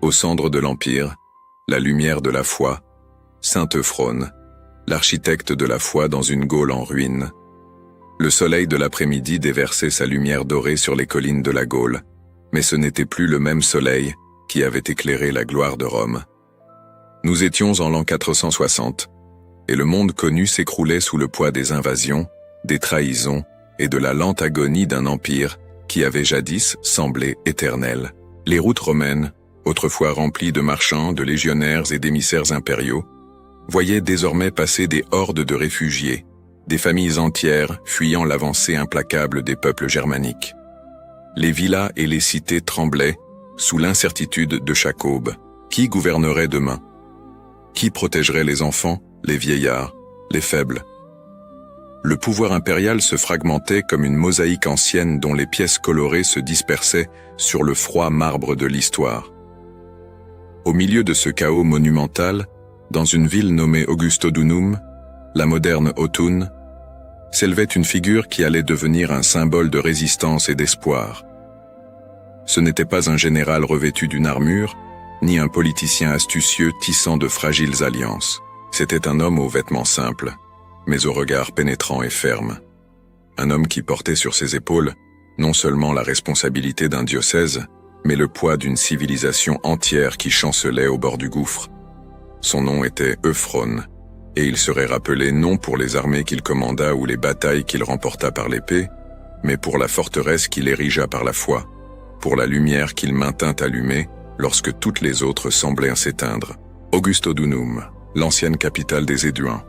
Au centre de l'Empire, la lumière de la foi, Saint Euphrone, l'architecte de la foi dans une Gaule en ruine. Le soleil de l'après-midi déversait sa lumière dorée sur les collines de la Gaule, mais ce n'était plus le même soleil qui avait éclairé la gloire de Rome. Nous étions en l'an 460, et le monde connu s'écroulait sous le poids des invasions, des trahisons et de la lente agonie d'un empire qui avait jadis semblé éternel. Les routes romaines, autrefois remplies de marchands, de légionnaires et d'émissaires impériaux, voyaient désormais passer des hordes de réfugiés, des familles entières fuyant l'avancée implacable des peuples germaniques. Les villas et les cités tremblaient sous l'incertitude de chaque aube. Qui gouvernerait demain? Qui protégerait les enfants, les vieillards, les faibles? Le pouvoir impérial se fragmentait comme une mosaïque ancienne dont les pièces colorées se dispersaient sur le froid marbre de l'histoire. Au milieu de ce chaos monumental, dans une ville nommée Augustodunum, la moderne Autun, s'élevait une figure qui allait devenir un symbole de résistance et d'espoir. Ce n'était pas un général revêtu d'une armure, ni un politicien astucieux tissant de fragiles alliances. C'était un homme aux vêtements simples, mais au regard pénétrant et ferme. Un homme qui portait sur ses épaules non seulement la responsabilité d'un diocèse, mais le poids d'une civilisation entière qui chancelait au bord du gouffre. Son nom était Euphrone, et il serait rappelé non pour les armées qu'il commanda ou les batailles qu'il remporta par l'épée, mais pour la forteresse qu'il érigea par la foi, pour la lumière qu'il maintint allumée lorsque toutes les autres semblaient s'éteindre. Augustodunum, l'ancienne capitale des Éduins,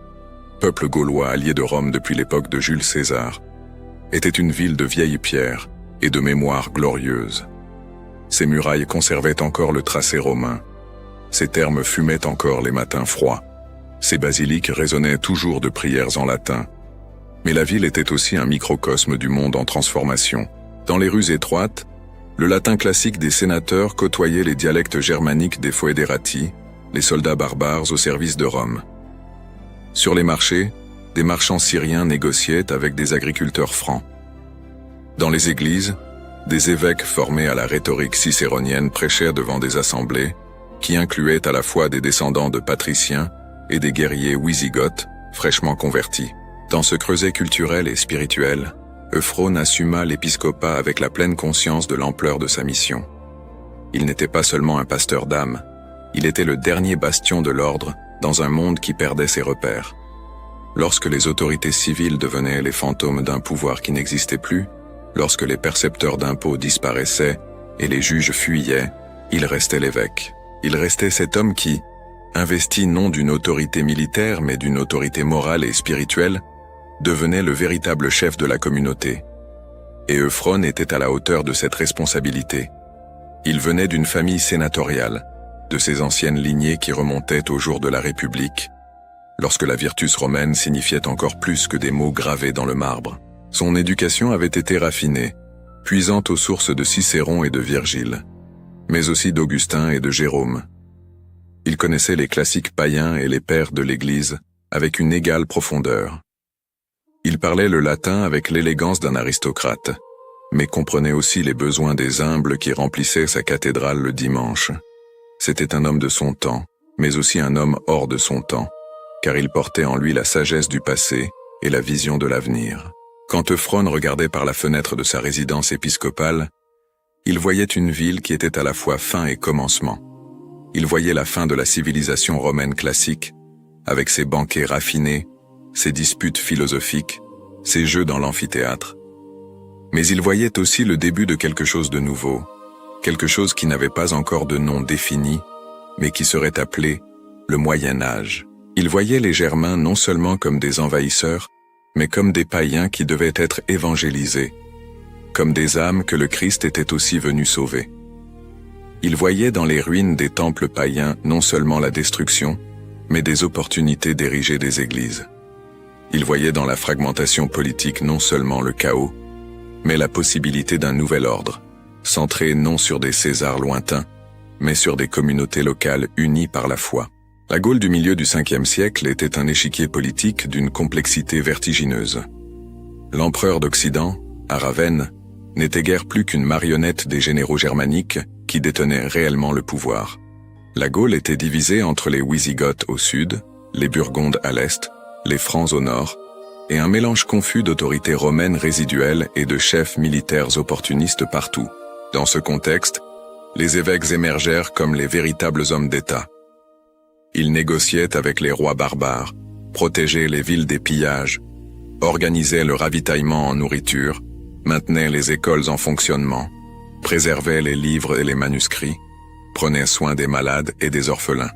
peuple gaulois allié de Rome depuis l'époque de Jules César, était une ville de vieilles pierres et de mémoire glorieuse. Ses murailles conservaient encore le tracé romain, ses thermes fumaient encore les matins froids, ses basiliques résonnaient toujours de prières en latin. Mais la ville était aussi un microcosme du monde en transformation. Dans les rues étroites, le latin classique des sénateurs côtoyait les dialectes germaniques des foederati, les soldats barbares au service de Rome. Sur les marchés, des marchands syriens négociaient avec des agriculteurs francs. Dans les églises, des évêques formés à la rhétorique cicéronienne prêchèrent devant des assemblées qui incluaient à la fois des descendants de patriciens et des guerriers wisigoths fraîchement convertis. Dans ce creuset culturel et spirituel, Euphrone assuma l'épiscopat avec la pleine conscience de l'ampleur de sa mission. Il n'était pas seulement un pasteur d'âmes, il était le dernier bastion de l'ordre dans un monde qui perdait ses repères. Lorsque les autorités civiles devenaient les fantômes d'un pouvoir qui n'existait plus, lorsque les percepteurs d'impôts disparaissaient et les juges fuyaient, il restait l'évêque. Il restait cet homme qui, investi non d'une autorité militaire mais d'une autorité morale et spirituelle, devenait le véritable chef de la communauté. Et Euphrone était à la hauteur de cette responsabilité. Il venait d'une famille sénatoriale, de ces anciennes lignées qui remontaient au jour de la République, lorsque la virtus romaine signifiait encore plus que des mots gravés dans le marbre. Son éducation avait été raffinée, puisant aux sources de Cicéron et de Virgile, mais aussi d'Augustin et de Jérôme. Il connaissait les classiques païens et les pères de l'Église avec une égale profondeur. Il parlait le latin avec l'élégance d'un aristocrate, mais comprenait aussi les besoins des humbles qui remplissaient sa cathédrale le dimanche. C'était un homme de son temps, mais aussi un homme hors de son temps, car il portait en lui la sagesse du passé et la vision de l'avenir. Quand Euphrone regardait par la fenêtre de sa résidence épiscopale, il voyait une ville qui était à la fois fin et commencement. Il voyait la fin de la civilisation romaine classique, avec ses banquets raffinés, ses disputes philosophiques, ses jeux dans l'amphithéâtre. Mais il voyait aussi le début de quelque chose de nouveau, quelque chose qui n'avait pas encore de nom défini, mais qui serait appelé le Moyen Âge. Il voyait les Germains non seulement comme des envahisseurs, mais comme des païens qui devaient être évangélisés, comme des âmes que le Christ était aussi venu sauver. Il voyait dans les ruines des temples païens non seulement la destruction, mais des opportunités d'ériger des églises. Il voyait dans la fragmentation politique non seulement le chaos, mais la possibilité d'un nouvel ordre, centré non sur des Césars lointains, mais sur des communautés locales unies par la foi. La Gaule du milieu du 5e siècle était un échiquier politique d'une complexité vertigineuse. L'empereur d'Occident, à Ravenne, n'était guère plus qu'une marionnette des généraux germaniques qui détenaient réellement le pouvoir. La Gaule était divisée entre les Wisigoths au sud, les Burgondes à l'est, les Francs au nord, et un mélange confus d'autorités romaines résiduelles et de chefs militaires opportunistes partout. Dans ce contexte, les évêques émergèrent comme les véritables hommes d'État. Ils négociaient avec les rois barbares, protégeaient les villes des pillages, organisaient le ravitaillement en nourriture, maintenaient les écoles en fonctionnement, préservaient les livres et les manuscrits, prenaient soin des malades et des orphelins.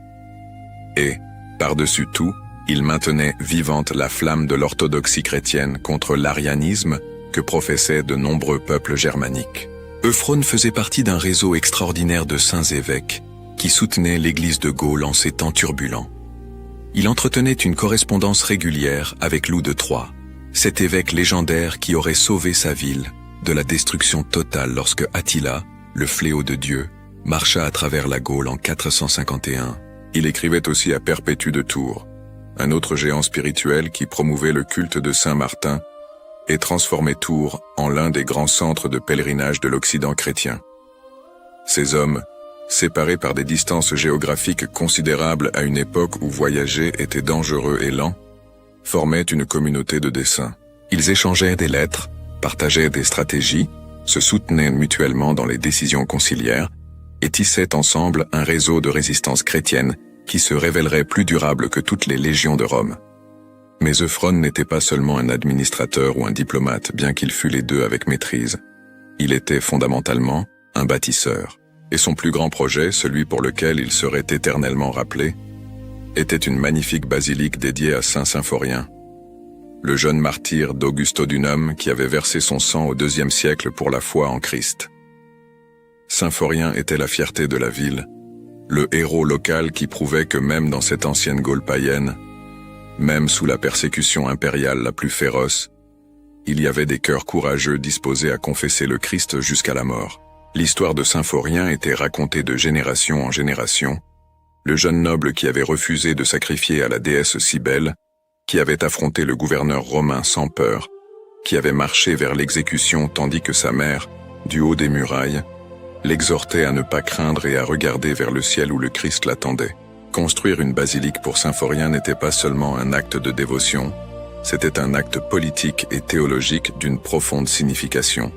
Et, par-dessus tout, ils maintenaient vivante la flamme de l'orthodoxie chrétienne contre l'arianisme que professaient de nombreux peuples germaniques. Euphrone faisait partie d'un réseau extraordinaire de saints évêques qui soutenaient l'Église de Gaule en ces temps turbulents. Il entretenait une correspondance régulière avec Loup de Troyes, cet évêque légendaire qui aurait sauvé sa ville de la destruction totale lorsque Attila, le fléau de Dieu, marcha à travers la Gaule en 451. Il écrivait aussi à Perpétue de Tours, un autre géant spirituel qui promouvait le culte de Saint Martin et transformait Tours en l'un des grands centres de pèlerinage de l'Occident chrétien. Ces hommes, séparés par des distances géographiques considérables à une époque où voyager était dangereux et lent, formaient une communauté de desseins. Ils échangeaient des lettres, partageaient des stratégies, se soutenaient mutuellement dans les décisions conciliaires et tissaient ensemble un réseau de résistance chrétienne qui se révélerait plus durable que toutes les légions de Rome. Mais Euphrone n'était pas seulement un administrateur ou un diplomate, bien qu'il fût les deux avec maîtrise. Il était fondamentalement un bâtisseur. Et son plus grand projet, celui pour lequel il serait éternellement rappelé, était une magnifique basilique dédiée à Saint Symphorien, le jeune martyr d'Augustodunum qui avait versé son sang au IIe siècle pour la foi en Christ. Symphorien était la fierté de la ville, le héros local qui prouvait que même dans cette ancienne Gaule païenne, même sous la persécution impériale la plus féroce, il y avait des cœurs courageux disposés à confesser le Christ jusqu'à la mort. L'histoire de Symphorien était racontée de génération en génération, le jeune noble qui avait refusé de sacrifier à la déesse Cybèle, qui avait affronté le gouverneur romain sans peur, qui avait marché vers l'exécution tandis que sa mère, du haut des murailles, l'exhortait à ne pas craindre et à regarder vers le ciel où le Christ l'attendait. Construire une basilique pour Symphorien n'était pas seulement un acte de dévotion, c'était un acte politique et théologique d'une profonde signification.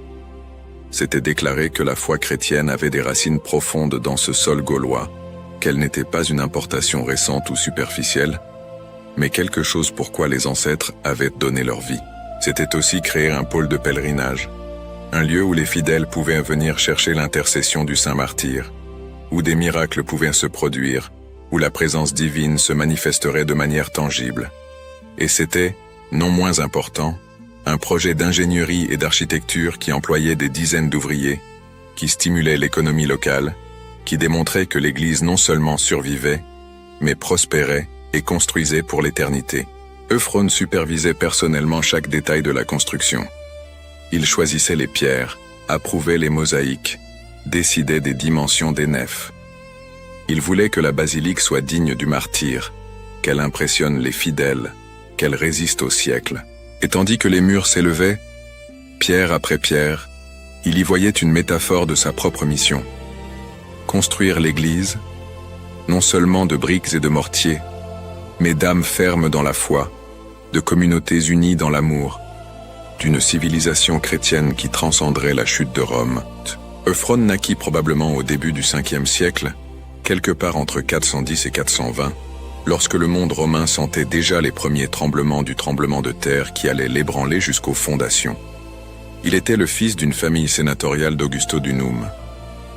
C'était déclarer que la foi chrétienne avait des racines profondes dans ce sol gaulois, qu'elle n'était pas une importation récente ou superficielle, mais quelque chose pour quoi les ancêtres avaient donné leur vie. C'était aussi créer un pôle de pèlerinage, un lieu où les fidèles pouvaient venir chercher l'intercession du saint martyr, où des miracles pouvaient se produire, où la présence divine se manifesterait de manière tangible. Et c'était, non moins important, un projet d'ingénierie et d'architecture qui employait des dizaines d'ouvriers, qui stimulait l'économie locale, qui démontrait que l'Église non seulement survivait, mais prospérait et construisait pour l'éternité. Euphrone supervisait personnellement chaque détail de la construction. Il choisissait les pierres, approuvait les mosaïques, décidait des dimensions des nefs. Il voulait que la basilique soit digne du martyr, qu'elle impressionne les fidèles, qu'elle résiste au siècle. Et tandis que les murs s'élevaient, pierre après pierre, il y voyait une métaphore de sa propre mission. Construire l'Église, non seulement de briques et de mortiers, mais d'âmes fermes dans la foi, de communautés unies dans l'amour, d'une civilisation chrétienne qui transcenderait la chute de Rome. Euphrone naquit probablement au début du 5e siècle, quelque part entre 410 et 420, lorsque le monde romain sentait déjà les premiers tremblements du tremblement de terre qui allait l'ébranler jusqu'aux fondations. Il était le fils d'une famille sénatoriale d'Augustodunum,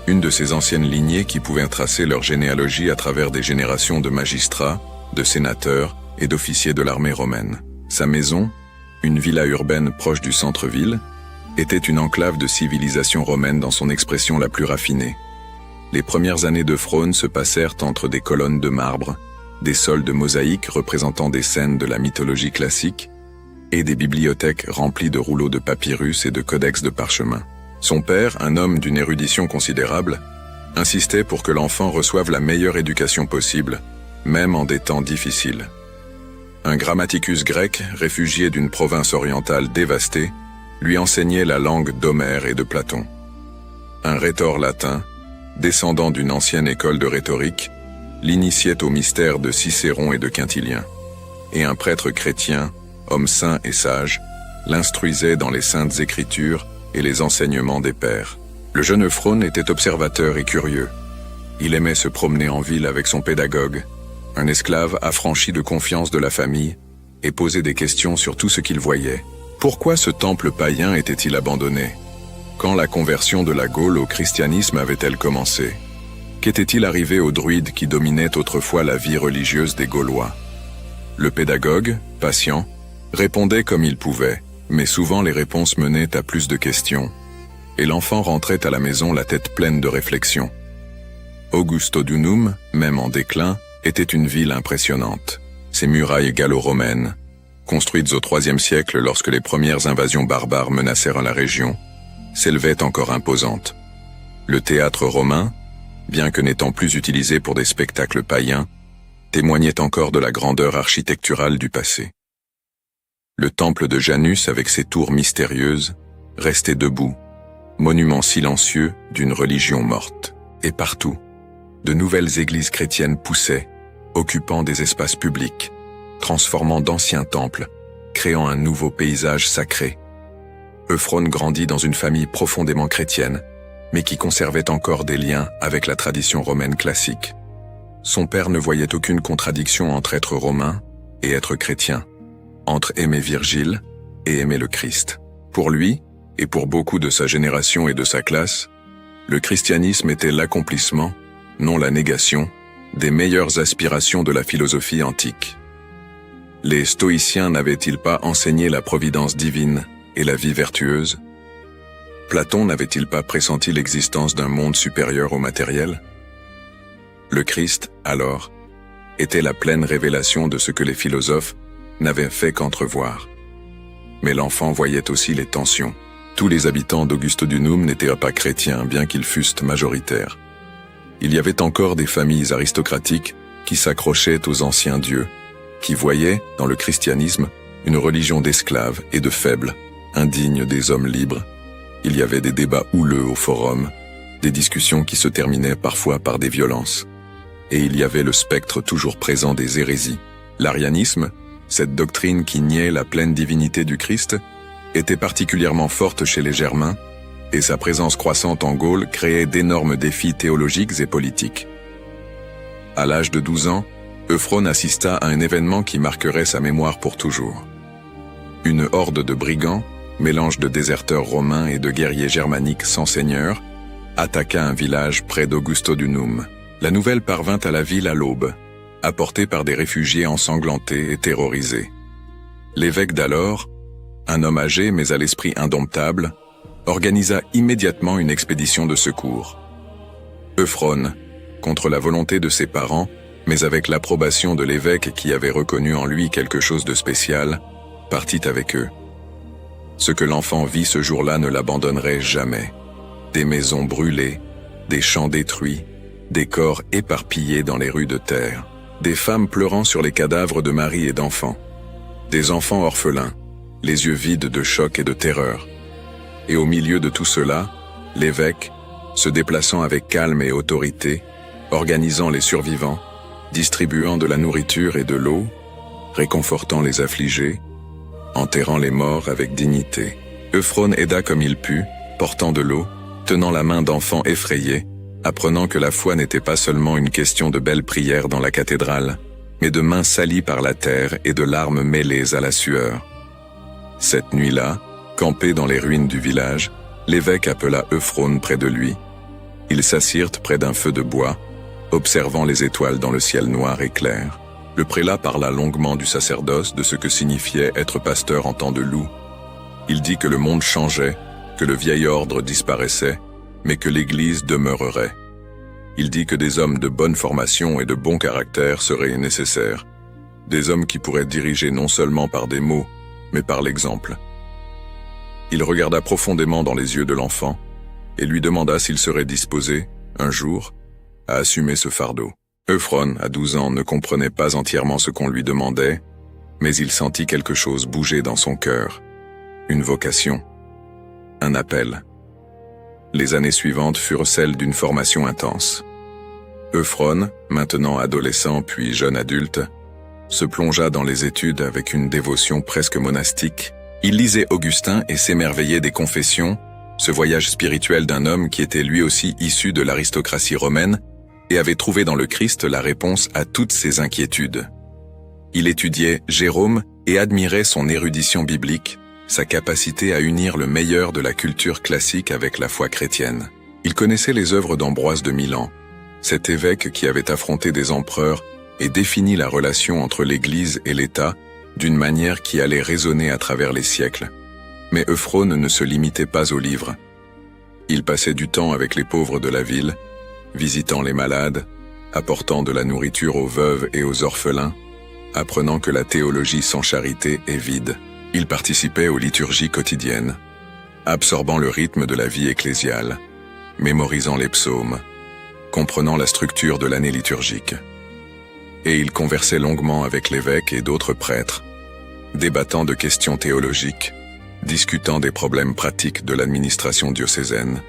une de ces anciennes lignées qui pouvaient tracer leur généalogie à travers des générations de magistrats, de sénateurs et d'officiers de l'armée romaine. Sa maison, une villa urbaine proche du centre-ville, était une enclave de civilisation romaine dans son expression la plus raffinée. Les premières années d'Euphrone se passèrent entre des colonnes de marbre, des sols de mosaïques représentant des scènes de la mythologie classique et des bibliothèques remplies de rouleaux de papyrus et de codex de parchemin. Son père, un homme d'une érudition considérable, insistait pour que l'enfant reçoive la meilleure éducation possible, même en des temps difficiles. Un grammaticus grec, réfugié d'une province orientale dévastée, lui enseignait la langue d'Homère et de Platon. Un rhétor latin, descendant d'une ancienne école de rhétorique, l'initiait au mystère de Cicéron et de Quintilien. Et un prêtre chrétien, homme saint et sage, l'instruisait dans les saintes écritures et les enseignements des pères. Le jeune Euphrone était observateur et curieux. Il aimait se promener en ville avec son pédagogue, un esclave affranchi de confiance de la famille, et poser des questions sur tout ce qu'il voyait. Pourquoi ce temple païen était-il abandonné? Quand la conversion de la Gaule au christianisme avait-elle commencé? Qu'était-il arrivé aux druides qui dominaient autrefois la vie religieuse des Gaulois? Le pédagogue, patient, répondait comme il pouvait, mais souvent les réponses menaient à plus de questions, et l'enfant rentrait à la maison la tête pleine de réflexions. Augustodunum, même en déclin, était une ville impressionnante. Ses murailles gallo-romaines, construites au IIIe siècle lorsque les premières invasions barbares menacèrent la région, s'élevaient encore imposantes. Le théâtre romain, bien que n'étant plus utilisé pour des spectacles païens, témoignait encore de la grandeur architecturale du passé. Le temple de Janus avec ses tours mystérieuses restait debout, monument silencieux d'une religion morte. Et partout, de nouvelles églises chrétiennes poussaient, occupant des espaces publics, transformant d'anciens temples, créant un nouveau paysage sacré. Euphrone grandit dans une famille profondément chrétienne, mais qui conservait encore des liens avec la tradition romaine classique. Son père ne voyait aucune contradiction entre être romain et être chrétien, entre aimer Virgile et aimer le Christ. Pour lui, et pour beaucoup de sa génération et de sa classe, le christianisme était l'accomplissement, non la négation, des meilleures aspirations de la philosophie antique. Les stoïciens n'avaient-ils pas enseigné la providence divine et la vie vertueuse? Platon n'avait-il pas pressenti l'existence d'un monde supérieur au matériel? Le Christ, alors, était la pleine révélation de ce que les philosophes n'avaient fait qu'entrevoir. Mais l'enfant voyait aussi les tensions. Tous les habitants d'Augustodunum n'étaient pas chrétiens, bien qu'ils fussent majoritaires. Il y avait encore des familles aristocratiques qui s'accrochaient aux anciens dieux, qui voyaient, dans le christianisme, une religion d'esclaves et de faibles, indigne des hommes libres. Il y avait des débats houleux au forum, des discussions qui se terminaient parfois par des violences. Et il y avait le spectre toujours présent des hérésies. L'arianisme, cette doctrine qui niait la pleine divinité du Christ, était particulièrement forte chez les Germains, et sa présence croissante en Gaule créait d'énormes défis théologiques et politiques. À l'âge de 12 ans, Euphrone assista à un événement qui marquerait sa mémoire pour toujours. Une horde de brigands, mélange de déserteurs romains et de guerriers germaniques sans seigneur, attaqua un village près d'Augustodunum. La nouvelle parvint à la ville à l'aube, apportée par des réfugiés ensanglantés et terrorisés. L'évêque d'alors, un homme âgé mais à l'esprit indomptable, organisa immédiatement une expédition de secours. Euphrone, contre la volonté de ses parents, mais avec l'approbation de l'évêque qui avait reconnu en lui quelque chose de spécial, partit avec eux. Ce que l'enfant vit ce jour-là ne l'abandonnerait jamais. Des maisons brûlées, des champs détruits, des corps éparpillés dans les rues de terre, des femmes pleurant sur les cadavres de maris et d'enfants, des enfants orphelins, les yeux vides de choc et de terreur. Et au milieu de tout cela, l'évêque, se déplaçant avec calme et autorité, organisant les survivants, distribuant de la nourriture et de l'eau, réconfortant les affligés, enterrant les morts avec dignité. Euphrone aida comme il put, portant de l'eau, tenant la main d'enfants effrayés, apprenant que la foi n'était pas seulement une question de belles prières dans la cathédrale, mais de mains salies par la terre et de larmes mêlées à la sueur. Cette nuit-là, campé dans les ruines du village, l'évêque appela Euphrone près de lui. Ils s'assirent près d'un feu de bois, observant les étoiles dans le ciel noir et clair. Le prélat parla longuement du sacerdoce, de ce que signifiait être pasteur en temps de loup. Il dit que le monde changeait, que le vieil ordre disparaissait, mais que l'Église demeurerait. Il dit que des hommes de bonne formation et de bon caractère seraient nécessaires, des hommes qui pourraient diriger non seulement par des mots, mais par l'exemple. Il regarda profondément dans les yeux de l'enfant et lui demanda s'il serait disposé, un jour, à assumer ce fardeau. Euphrone, à 12 ans, ne comprenait pas entièrement ce qu'on lui demandait, mais il sentit quelque chose bouger dans son cœur, une vocation, un appel. Les années suivantes furent celles d'une formation intense. Euphrone, maintenant adolescent puis jeune adulte, se plongea dans les études avec une dévotion presque monastique. Il lisait Augustin et s'émerveillait des Confessions, ce voyage spirituel d'un homme qui était lui aussi issu de l'aristocratie romaine et avait trouvé dans le Christ la réponse à toutes ses inquiétudes. Il étudiait Jérôme et admirait son érudition biblique, sa capacité à unir le meilleur de la culture classique avec la foi chrétienne. Il connaissait les œuvres d'Ambroise de Milan, cet évêque qui avait affronté des empereurs et défini la relation entre l'Église et l'État d'une manière qui allait résonner à travers les siècles. Mais Euphrone ne se limitait pas aux livres. Il passait du temps avec les pauvres de la ville, visitant les malades, apportant de la nourriture aux veuves et aux orphelins, apprenant que la théologie sans charité est vide. Il participait aux liturgies quotidiennes, absorbant le rythme de la vie ecclésiale, mémorisant les psaumes, comprenant la structure de l'année liturgique. Et il conversait longuement avec l'évêque et d'autres prêtres, débattant de questions théologiques, discutant des problèmes pratiques de l'administration diocésaine,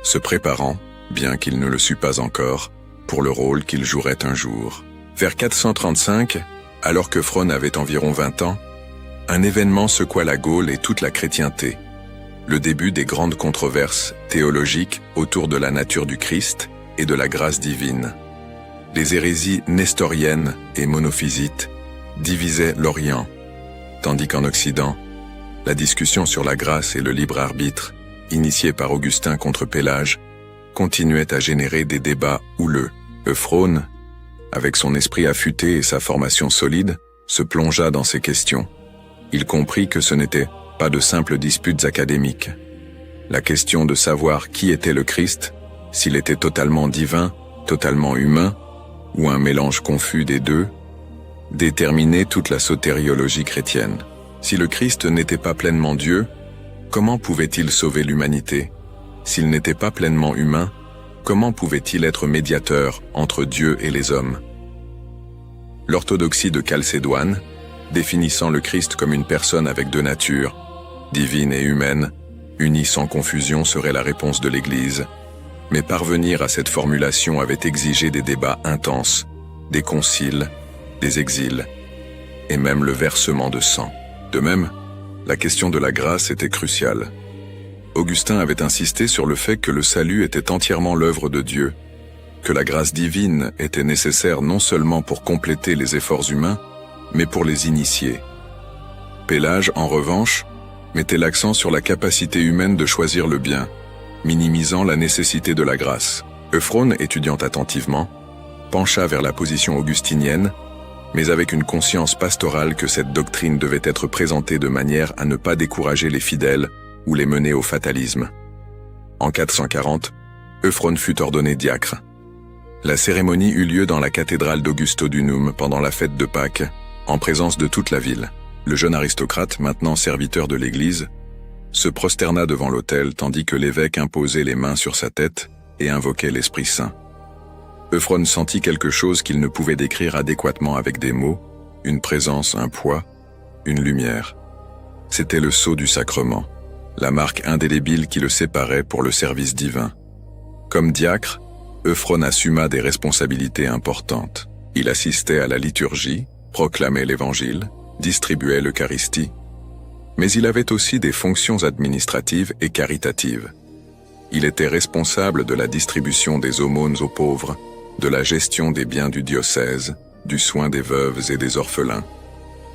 se préparant, bien qu'il ne le sût pas encore, pour le rôle qu'il jouerait un jour. Vers 435, alors qu'Euphrone avait environ 20 ans, un événement secoua la Gaule et toute la chrétienté, le début des grandes controverses théologiques autour de la nature du Christ et de la grâce divine. Les hérésies nestoriennes et monophysites divisaient l'Orient, tandis qu'en Occident, la discussion sur la grâce et le libre arbitre, initiée par Augustin contre Pélage, continuait à générer des débats houleux. Euphrone, avec son esprit affûté et sa formation solide, se plongea dans ces questions. Il comprit que ce n'était pas de simples disputes académiques. La question de savoir qui était le Christ, s'il était totalement divin, totalement humain, ou un mélange confus des deux, déterminait toute la sotériologie chrétienne. Si le Christ n'était pas pleinement Dieu, comment pouvait-il sauver l'humanité? S'il n'était pas pleinement humain, comment pouvait-il être médiateur entre Dieu et les hommes? L'orthodoxie de Chalcédoine, définissant le Christ comme une personne avec deux natures, divine et humaine, unie sans confusion serait la réponse de l'Église. Mais parvenir à cette formulation avait exigé des débats intenses, des conciles, des exils, et même le versement de sang. De même, la question de la grâce était cruciale. Augustin avait insisté sur le fait que le salut était entièrement l'œuvre de Dieu, que la grâce divine était nécessaire non seulement pour compléter les efforts humains, mais pour les initier. Pélage, en revanche, mettait l'accent sur la capacité humaine de choisir le bien, minimisant la nécessité de la grâce. Euphrone, étudiant attentivement, pencha vers la position augustinienne, mais avec une conscience pastorale que cette doctrine devait être présentée de manière à ne pas décourager les fidèles ou les mener au fatalisme. En 440, Euphrone fut ordonné diacre. La cérémonie eut lieu dans la cathédrale d'Augustodunum pendant la fête de Pâques, en présence de toute la ville. Le jeune aristocrate, maintenant serviteur de l'Église, se prosterna devant l'autel tandis que l'évêque imposait les mains sur sa tête et invoquait l'Esprit Saint. Euphrone sentit quelque chose qu'il ne pouvait décrire adéquatement avec des mots, une présence, un poids, une lumière. C'était le sceau du sacrement, la marque indélébile qui le séparait pour le service divin. Comme diacre, Euphrone assuma des responsabilités importantes. Il assistait à la liturgie, proclamait l'Évangile, distribuait l'Eucharistie, mais il avait aussi des fonctions administratives et caritatives. Il était responsable de la distribution des aumônes aux pauvres, de la gestion des biens du diocèse, du soin des veuves et des orphelins.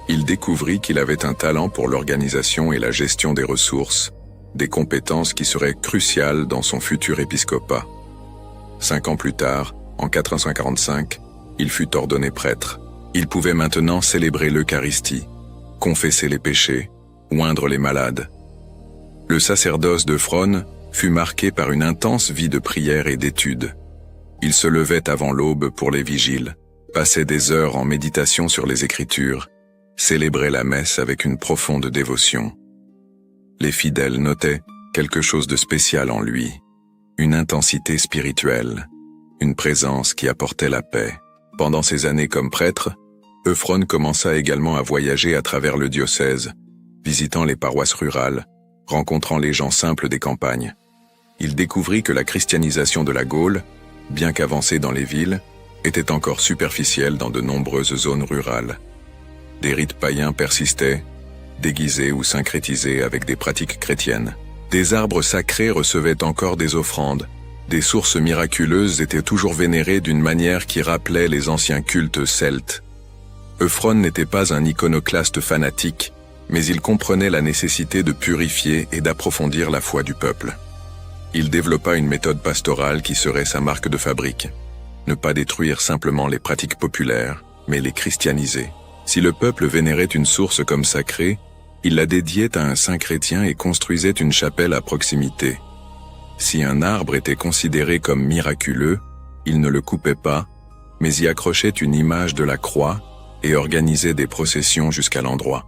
Il découvrit qu'il avait un talent pour l'organisation et la gestion des ressources, des compétences qui seraient cruciales dans son futur épiscopat. 5 ans plus tard, en 445, il fut ordonné prêtre. Il pouvait maintenant célébrer l'Eucharistie, confesser les péchés, oindre les malades. Le sacerdoce d'Euphrone fut marqué par une intense vie de prière et d'étude. Il se levait avant l'aube pour les vigiles, passait des heures en méditation sur les Écritures, célébrait la messe avec une profonde dévotion. Les fidèles notaient quelque chose de spécial en lui, une intensité spirituelle, une présence qui apportait la paix. Pendant ses années comme prêtre, Euphrone commença également à voyager à travers le diocèse, visitant les paroisses rurales, rencontrant les gens simples des campagnes. Il découvrit que la christianisation de la Gaule, bien qu'avancée dans les villes, était encore superficielle dans de nombreuses zones rurales. Des rites païens persistaient, déguisés ou syncrétisés avec des pratiques chrétiennes. Des arbres sacrés recevaient encore des offrandes. Des sources miraculeuses étaient toujours vénérées d'une manière qui rappelait les anciens cultes celtes. Euphrone n'était pas un iconoclaste fanatique, mais il comprenait la nécessité de purifier et d'approfondir la foi du peuple. Il développa une méthode pastorale qui serait sa marque de fabrique. Ne pas détruire simplement les pratiques populaires, mais les christianiser. Si le peuple vénérait une source comme sacrée, il la dédiait à un saint chrétien et construisait une chapelle à proximité. Si un arbre était considéré comme miraculeux, il ne le coupait pas, mais y accrochait une image de la croix et organisait des processions jusqu'à l'endroit.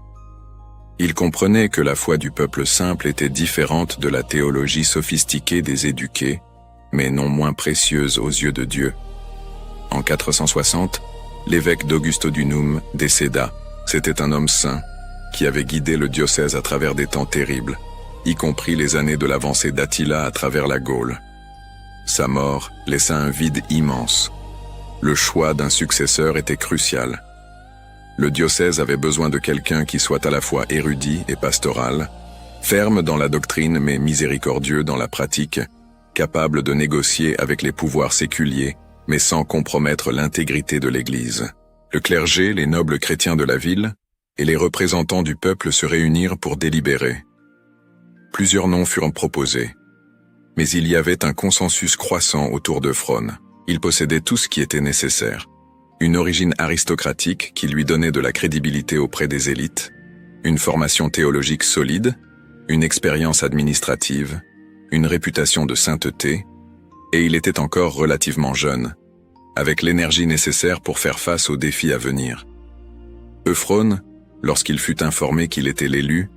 Il comprenait que la foi du peuple simple était différente de la théologie sophistiquée des éduqués, mais non moins précieuse aux yeux de Dieu. En 460, l'évêque d'Augustodunum décéda. C'était un homme saint qui avait guidé le diocèse à travers des temps terribles, y compris les années de l'avancée d'Attila à travers la Gaule. Sa mort laissa un vide immense. Le choix d'un successeur était crucial. Le diocèse avait besoin de quelqu'un qui soit à la fois érudit et pastoral, ferme dans la doctrine mais miséricordieux dans la pratique, capable de négocier avec les pouvoirs séculiers, mais sans compromettre l'intégrité de l'Église. Le clergé, les nobles chrétiens de la ville, et les représentants du peuple se réunirent pour délibérer. Plusieurs noms furent proposés, mais il y avait un consensus croissant autour d'Euphrone. Il possédait tout ce qui était nécessaire. Une origine aristocratique qui lui donnait de la crédibilité auprès des élites, une formation théologique solide, une expérience administrative, une réputation de sainteté, et il était encore relativement jeune, avec l'énergie nécessaire pour faire face aux défis à venir. Euphrone, lorsqu'il fut informé qu'il était l'élu,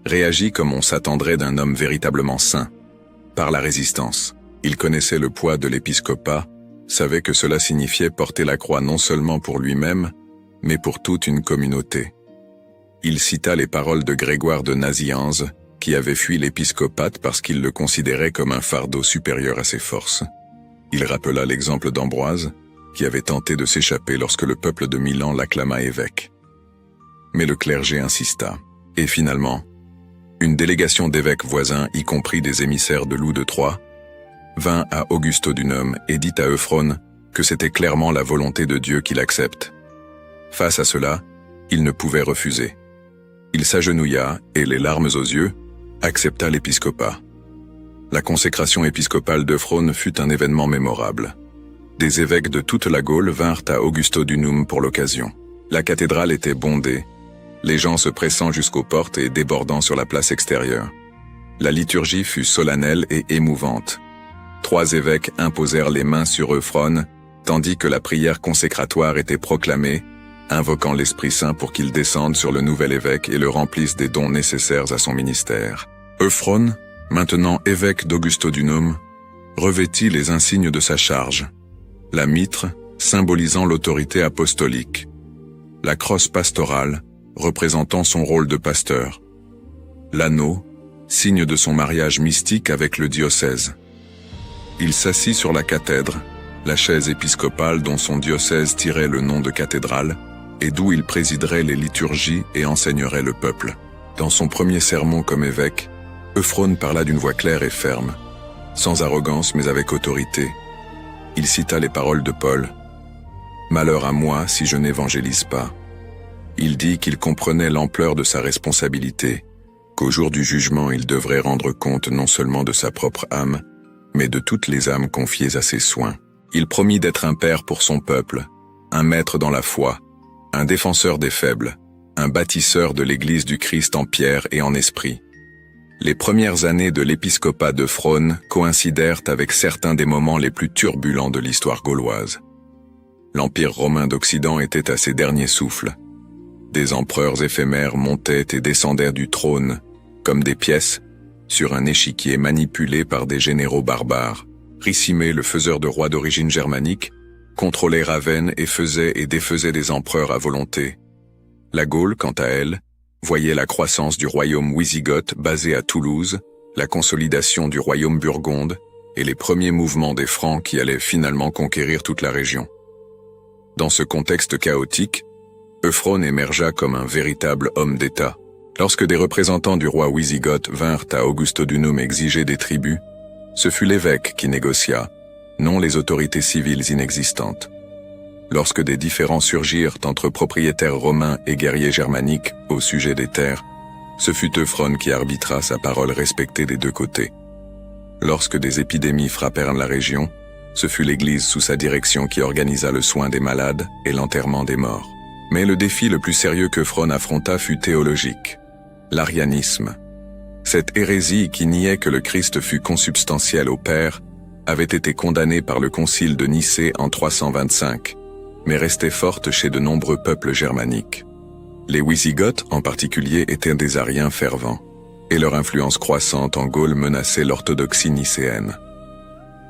réagit comme on s'attendrait d'un homme véritablement saint, par la résistance. Il connaissait le poids de l'épiscopat, savait que cela signifiait porter la croix non seulement pour lui-même, mais pour toute une communauté. Il cita les paroles de Grégoire de Nazianze, qui avait fui l'épiscopat parce qu'il le considérait comme un fardeau supérieur à ses forces. Il rappela l'exemple d'Ambroise, qui avait tenté de s'échapper lorsque le peuple de Milan l'acclama évêque. Mais le clergé insista. Et finalement, une délégation d'évêques voisins, y compris des émissaires de Loup de Troyes, vint à Augustodunum et dit à Euphrone que c'était clairement la volonté de Dieu qu'il accepte. Face à cela, il ne pouvait refuser. Il s'agenouilla et, les larmes aux yeux, accepta l'épiscopat. La consécration épiscopale d'Euphrone fut un événement mémorable. Des évêques de toute la Gaule vinrent à Augustodunum pour l'occasion. La cathédrale était bondée, les gens se pressant jusqu'aux portes et débordant sur la place extérieure. La liturgie fut solennelle et émouvante. 3 évêques imposèrent les mains sur Euphrone, tandis que la prière consécratoire était proclamée, invoquant l'Esprit Saint pour qu'il descende sur le nouvel évêque et le remplisse des dons nécessaires à son ministère. Euphrone, maintenant évêque d'Augustodunum, revêtit les insignes de sa charge. La mitre, symbolisant l'autorité apostolique. La crosse pastorale, représentant son rôle de pasteur. L'anneau, signe de son mariage mystique avec le diocèse. Il s'assit sur la cathèdre, la chaise épiscopale dont son diocèse tirait le nom de cathédrale, et d'où il présiderait les liturgies et enseignerait le peuple. Dans son premier sermon comme évêque, Euphrone parla d'une voix claire et ferme, sans arrogance mais avec autorité. Il cita les paroles de Paul. « Malheur à moi si je n'évangélise pas ». Il dit qu'il comprenait l'ampleur de sa responsabilité, qu'au jour du jugement il devrait rendre compte non seulement de sa propre âme, mais de toutes les âmes confiées à ses soins. Il promit d'être un père pour son peuple, un maître dans la foi, un défenseur des faibles, un bâtisseur de l'Église du Christ en pierre et en esprit. Les premières années de l'épiscopat d'Euphrone coïncidèrent avec certains des moments les plus turbulents de l'histoire gauloise. L'Empire romain d'Occident était à ses derniers souffles. Des empereurs éphémères montaient et descendaient du trône, comme des pièces, sur un échiquier manipulé par des généraux barbares. Ricimé, le faiseur de rois d'origine germanique, contrôlait Ravenne et faisait et défaisait des empereurs à volonté. La Gaule, quant à elle, voyait la croissance du royaume wisigoth basé à Toulouse, la consolidation du royaume burgonde et les premiers mouvements des Francs qui allaient finalement conquérir toute la région. Dans ce contexte chaotique, Euphrone émergea comme un véritable homme d'État. Lorsque des représentants du roi wisigoth vinrent à Augustodunum exiger des tribus, ce fut l'évêque qui négocia, non les autorités civiles inexistantes. Lorsque des différends surgirent entre propriétaires romains et guerriers germaniques au sujet des terres, ce fut Euphrone qui arbitra sa parole respectée des deux côtés. Lorsque des épidémies frappèrent la région, ce fut l'Église sous sa direction qui organisa le soin des malades et l'enterrement des morts. Mais le défi le plus sérieux qu'Euphrone affronta fut théologique, l'arianisme. Cette hérésie qui niait que le Christ fût consubstantiel au Père avait été condamnée par le concile de Nicée en 325, mais restait forte chez de nombreux peuples germaniques. Les Wisigoths en particulier étaient des ariens fervents, et leur influence croissante en Gaule menaçait l'orthodoxie nicéenne.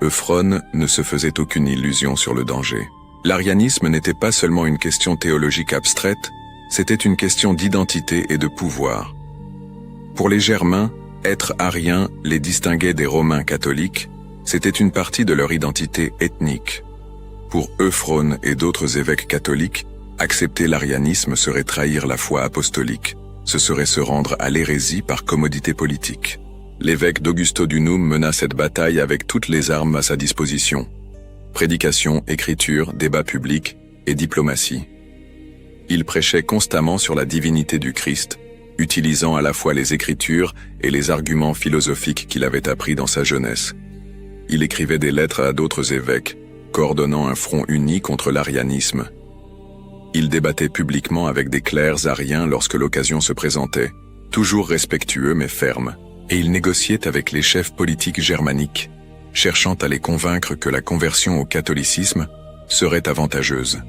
Euphrone ne se faisait aucune illusion sur le danger. L'arianisme n'était pas seulement une question théologique abstraite, c'était une question d'identité et de pouvoir. Pour les Germains, être arien les distinguait des Romains catholiques, c'était une partie de leur identité ethnique. Pour Euphrone et d'autres évêques catholiques, accepter l'arianisme serait trahir la foi apostolique, ce serait se rendre à l'hérésie par commodité politique. L'évêque d'Augustodunum mena cette bataille avec toutes les armes à sa disposition. Prédication, écriture, débat public et diplomatie. Il prêchait constamment sur la divinité du Christ, utilisant à la fois les écritures et les arguments philosophiques qu'il avait appris dans sa jeunesse. Il écrivait des lettres à d'autres évêques, coordonnant un front uni contre l'arianisme. Il débattait publiquement avec des clercs ariens lorsque l'occasion se présentait, toujours respectueux mais ferme, et il négociait avec les chefs politiques germaniques, cherchant à les convaincre que la conversion au catholicisme serait avantageuse.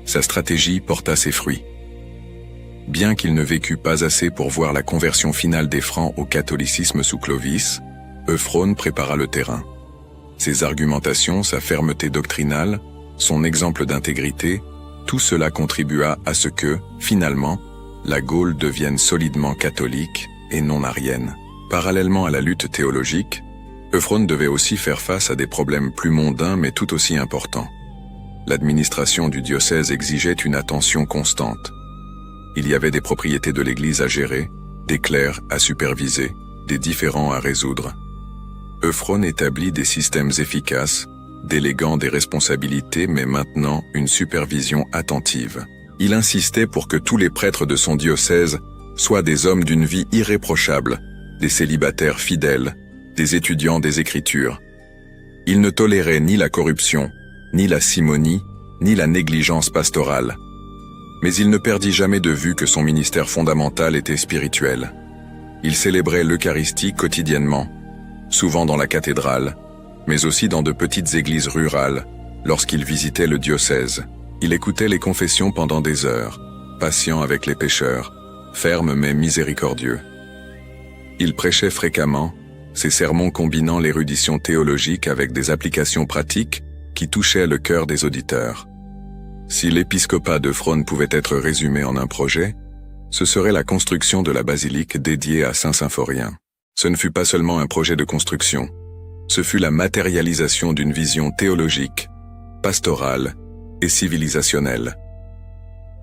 Sa stratégie porta ses fruits. Bien qu'il ne vécût pas assez pour voir la conversion finale des Francs au catholicisme sous Clovis, Euphrone prépara le terrain. Ses argumentations, sa fermeté doctrinale, son exemple d'intégrité, tout cela contribua à ce que, finalement, la Gaule devienne solidement catholique et non arienne. Parallèlement à la lutte théologique, Euphrone devait aussi faire face à des problèmes plus mondains mais tout aussi importants. L'administration du diocèse exigeait une attention constante. Il y avait des propriétés de l'Église à gérer, des clercs à superviser, des différends à résoudre. Euphrone établit des systèmes efficaces, déléguant des responsabilités mais maintenant une supervision attentive. Il insistait pour que tous les prêtres de son diocèse soient des hommes d'une vie irréprochable, des célibataires fidèles, des étudiants des Écritures. Il ne tolérait ni la corruption, ni la simonie, ni la négligence pastorale. Mais il ne perdit jamais de vue que son ministère fondamental était spirituel. Il célébrait l'Eucharistie quotidiennement, souvent dans la cathédrale, mais aussi dans de petites églises rurales, lorsqu'il visitait le diocèse. Il écoutait les confessions pendant des heures, patient avec les pécheurs, ferme mais miséricordieux. Il prêchait fréquemment, ses sermons combinant l'érudition théologique avec des applications pratiques qui touchaient le cœur des auditeurs. Si l'épiscopat d'Euphrone pouvait être résumé en un projet, ce serait la construction de la basilique dédiée à Saint Symphorien. Ce ne fut pas seulement un projet de construction, ce fut la matérialisation d'une vision théologique, pastorale et civilisationnelle.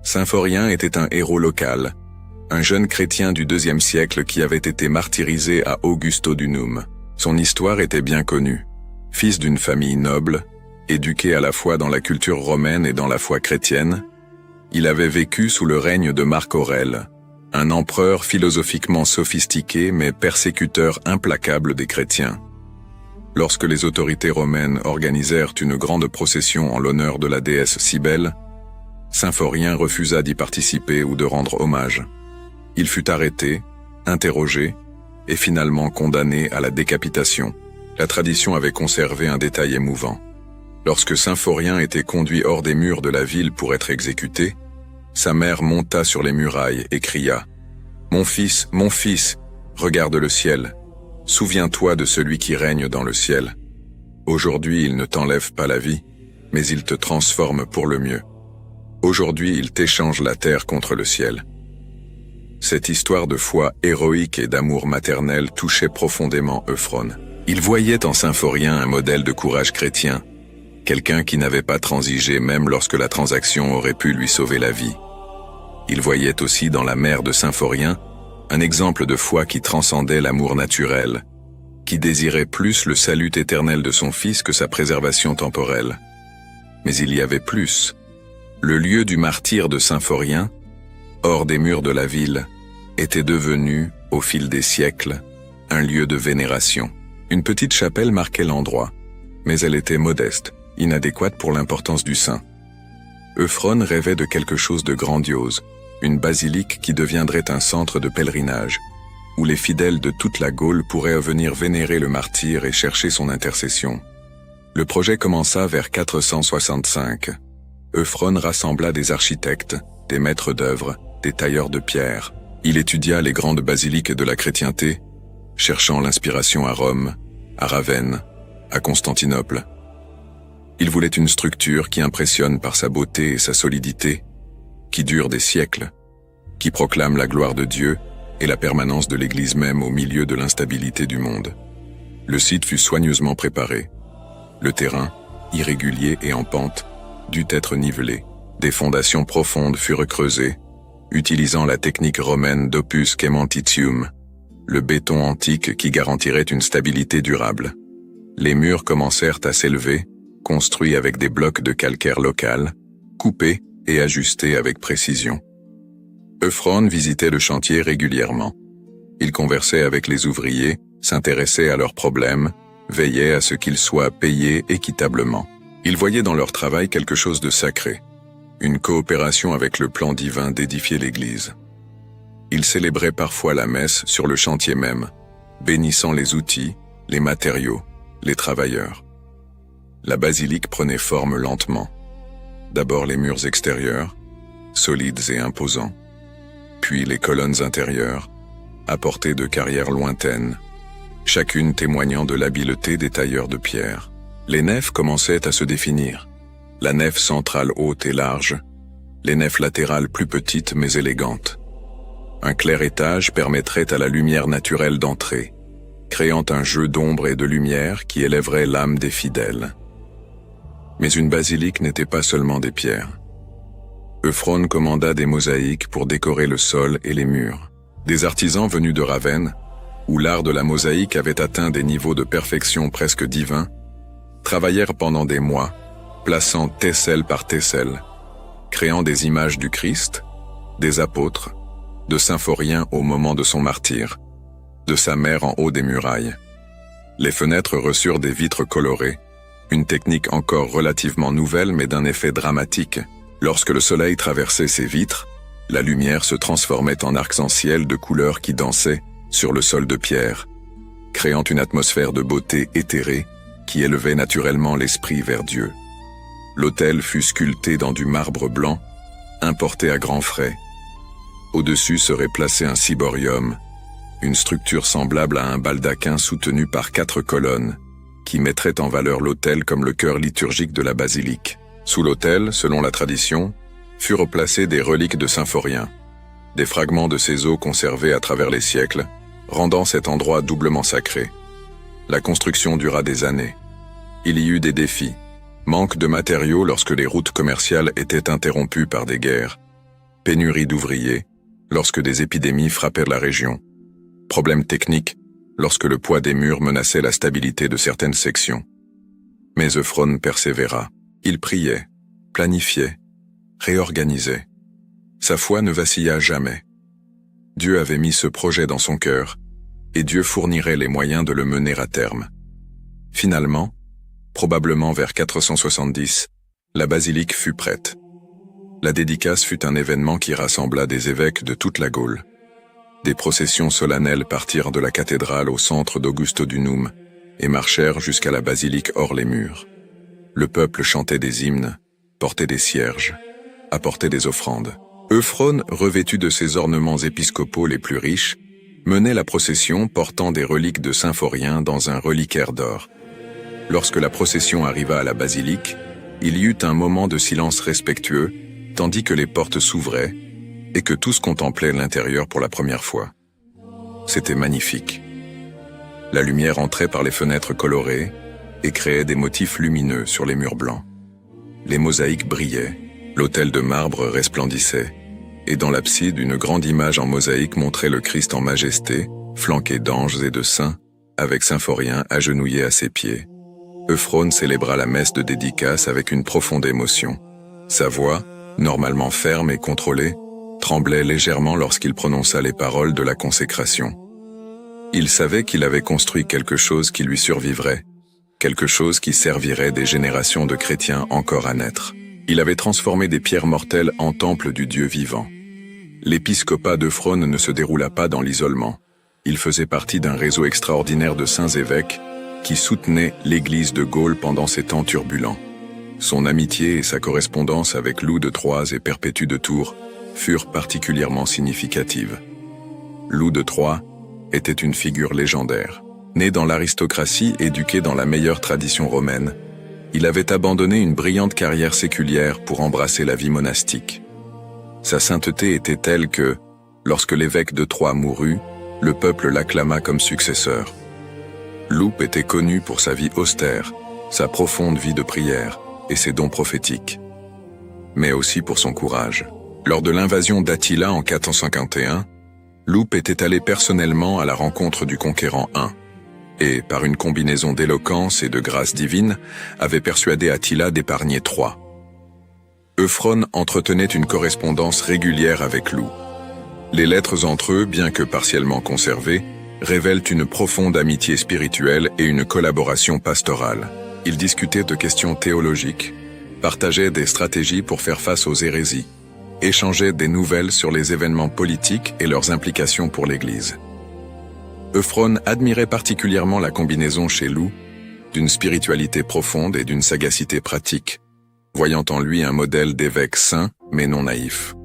Symphorien était un héros local, un jeune chrétien du IIe siècle qui avait été martyrisé à Augustodunum. Son histoire était bien connue. Fils d'une famille noble, éduqué à la fois dans la culture romaine et dans la foi chrétienne, il avait vécu sous le règne de Marc Aurèle, un empereur philosophiquement sophistiqué mais persécuteur implacable des chrétiens. Lorsque les autorités romaines organisèrent une grande procession en l'honneur de la déesse Cybèle, Symphorien refusa d'y participer ou de rendre hommage. Il fut arrêté, interrogé et finalement condamné à la décapitation. La tradition avait conservé un détail émouvant. Lorsque Symphorien était conduit hors des murs de la ville pour être exécuté, sa mère monta sur les murailles et cria « Mon fils, regarde le ciel. Souviens-toi de celui qui règne dans le ciel. Aujourd'hui, il ne t'enlève pas la vie, mais il te transforme pour le mieux. Aujourd'hui, il t'échange la terre contre le ciel. » Cette histoire de foi héroïque et d'amour maternel touchait profondément Euphrone. Il voyait en Symphorien un modèle de courage chrétien, quelqu'un qui n'avait pas transigé même lorsque la transaction aurait pu lui sauver la vie. Il voyait aussi dans la mère de Symphorien un exemple de foi qui transcendait l'amour naturel, qui désirait plus le salut éternel de son fils que sa préservation temporelle. Mais il y avait plus. Le lieu du martyre de Symphorien, hors des murs de la ville, était devenu, au fil des siècles, un lieu de vénération. Une petite chapelle marquait l'endroit, mais elle était modeste, inadéquate pour l'importance du saint. Euphrone rêvait de quelque chose de grandiose, une basilique qui deviendrait un centre de pèlerinage, où les fidèles de toute la Gaule pourraient venir vénérer le martyr et chercher son intercession. Le projet commença vers 465. Euphrone rassembla des architectes, des maîtres d'œuvre, des tailleurs de pierre. Il étudia les grandes basiliques de la chrétienté, cherchant l'inspiration à Rome, à Ravenne, à Constantinople. Il voulait une structure qui impressionne par sa beauté et sa solidité, qui dure des siècles, qui proclame la gloire de Dieu et la permanence de l'Église même au milieu de l'instabilité du monde. Le site fut soigneusement préparé. Le terrain, irrégulier et en pente, dut être nivelé. Des fondations profondes furent creusées, utilisant la technique romaine d'opus cementitium, le béton antique qui garantirait une stabilité durable. Les murs commencèrent à s'élever, construits avec des blocs de calcaire local, coupés et ajustés avec précision. Euphrone visitait le chantier régulièrement. Il conversait avec les ouvriers, s'intéressait à leurs problèmes, veillait à ce qu'ils soient payés équitablement. Il voyait dans leur travail quelque chose de sacré, une coopération avec le plan divin d'édifier l'Église. Il célébrait parfois la messe sur le chantier même, bénissant les outils, les matériaux, les travailleurs. La basilique prenait forme lentement. D'abord les murs extérieurs, solides et imposants, puis les colonnes intérieures, apportées de carrières lointaines, chacune témoignant de l'habileté des tailleurs de pierre. Les nefs commençaient à se définir. La nef centrale haute et large, les nefs latérales plus petites mais élégantes. Un clair étage permettrait à la lumière naturelle d'entrer, créant un jeu d'ombre et de lumière qui élèverait l'âme des fidèles. Mais une basilique n'était pas seulement des pierres. Euphrone commanda des mosaïques pour décorer le sol et les murs. Des artisans venus de Ravenne, où l'art de la mosaïque avait atteint des niveaux de perfection presque divins, travaillèrent pendant des mois, plaçant tesselle par tesselle, créant des images du Christ, des apôtres, de Symphorien au moment de son martyre, de sa mère en haut des murailles. Les fenêtres reçurent des vitres colorées, une technique encore relativement nouvelle mais d'un effet dramatique. Lorsque le soleil traversait ces vitres, la lumière se transformait en arc-en-ciel de couleurs qui dansaient sur le sol de pierre, créant une atmosphère de beauté éthérée qui élevait naturellement l'esprit vers Dieu. L'autel fut sculpté dans du marbre blanc, importé à grands frais. Au-dessus serait placé un ciborium, une structure semblable à un baldaquin soutenu par 4 colonnes, qui mettrait en valeur l'autel comme le cœur liturgique de la basilique. Sous l'autel, selon la tradition, furent placées des reliques de Symphorien, des fragments de ses os conservés à travers les siècles, rendant cet endroit doublement sacré. La construction dura des années. Il y eut des défis. Manque de matériaux lorsque les routes commerciales étaient interrompues par des guerres. Pénurie d'ouvriers, lorsque des épidémies frappèrent la région. Problèmes techniques, lorsque le poids des murs menaçait la stabilité de certaines sections. Mais Euphrone persévéra. Il priait, planifiait, réorganisait. Sa foi ne vacilla jamais. Dieu avait mis ce projet dans son cœur, et Dieu fournirait les moyens de le mener à terme. Finalement, probablement vers 470, la basilique fut prête. La dédicace fut un événement qui rassembla des évêques de toute la Gaule. Des processions solennelles partirent de la cathédrale au centre d'Augustodunum et marchèrent jusqu'à la basilique hors les murs. Le peuple chantait des hymnes, portait des cierges, apportait des offrandes. Euphrone, revêtu de ses ornements épiscopaux les plus riches, menait la procession portant des reliques de Symphorien dans un reliquaire d'or. Lorsque la procession arriva à la basilique, il y eut un moment de silence respectueux, tandis que les portes s'ouvraient, et que tous contemplaient l'intérieur pour la première fois. C'était magnifique. La lumière entrait par les fenêtres colorées et créait des motifs lumineux sur les murs blancs. Les mosaïques brillaient, l'autel de marbre resplendissait, et dans l'abside, une grande image en mosaïque montrait le Christ en majesté, flanqué d'anges et de saints, avec Symphorien agenouillé à ses pieds. Euphrone célébra la messe de dédicace avec une profonde émotion. Sa voix, normalement ferme et contrôlée, tremblait légèrement lorsqu'il prononça les paroles de la consécration. Il savait qu'il avait construit quelque chose qui lui survivrait, quelque chose qui servirait des générations de chrétiens encore à naître. Il avait transformé des pierres mortelles en temples du Dieu vivant. L'épiscopat d'Euphrone ne se déroula pas dans l'isolement. Il faisait partie d'un réseau extraordinaire de saints évêques qui soutenaient l'Église de Gaule pendant ces temps turbulents. Son amitié et sa correspondance avec Loup de Troyes et Perpétue de Tours furent particulièrement significatives. Loup de Troyes était une figure légendaire. Né dans l'aristocratie, éduqué dans la meilleure tradition romaine, il avait abandonné une brillante carrière séculière pour embrasser la vie monastique. Sa sainteté était telle que, lorsque l'évêque de Troyes mourut, le peuple l'acclama comme successeur. Loup était connu pour sa vie austère, sa profonde vie de prière et ses dons prophétiques, mais aussi pour son courage. Lors de l'invasion d'Attila en 451, Loup était allé personnellement à la rencontre du conquérant Hun, et, par une combinaison d'éloquence et de grâce divine, avait persuadé Attila d'épargner Troie. Euphrone entretenait une correspondance régulière avec Loup. Les lettres entre eux, bien que partiellement conservées, révèlent une profonde amitié spirituelle et une collaboration pastorale. Ils discutaient de questions théologiques, partageaient des stratégies pour faire face aux hérésies, échangeaient des nouvelles sur les événements politiques et leurs implications pour l'Église. Euphrone admirait particulièrement la combinaison chez Loup d'une spiritualité profonde et d'une sagacité pratique, voyant en lui un modèle d'évêque saint mais non naïf.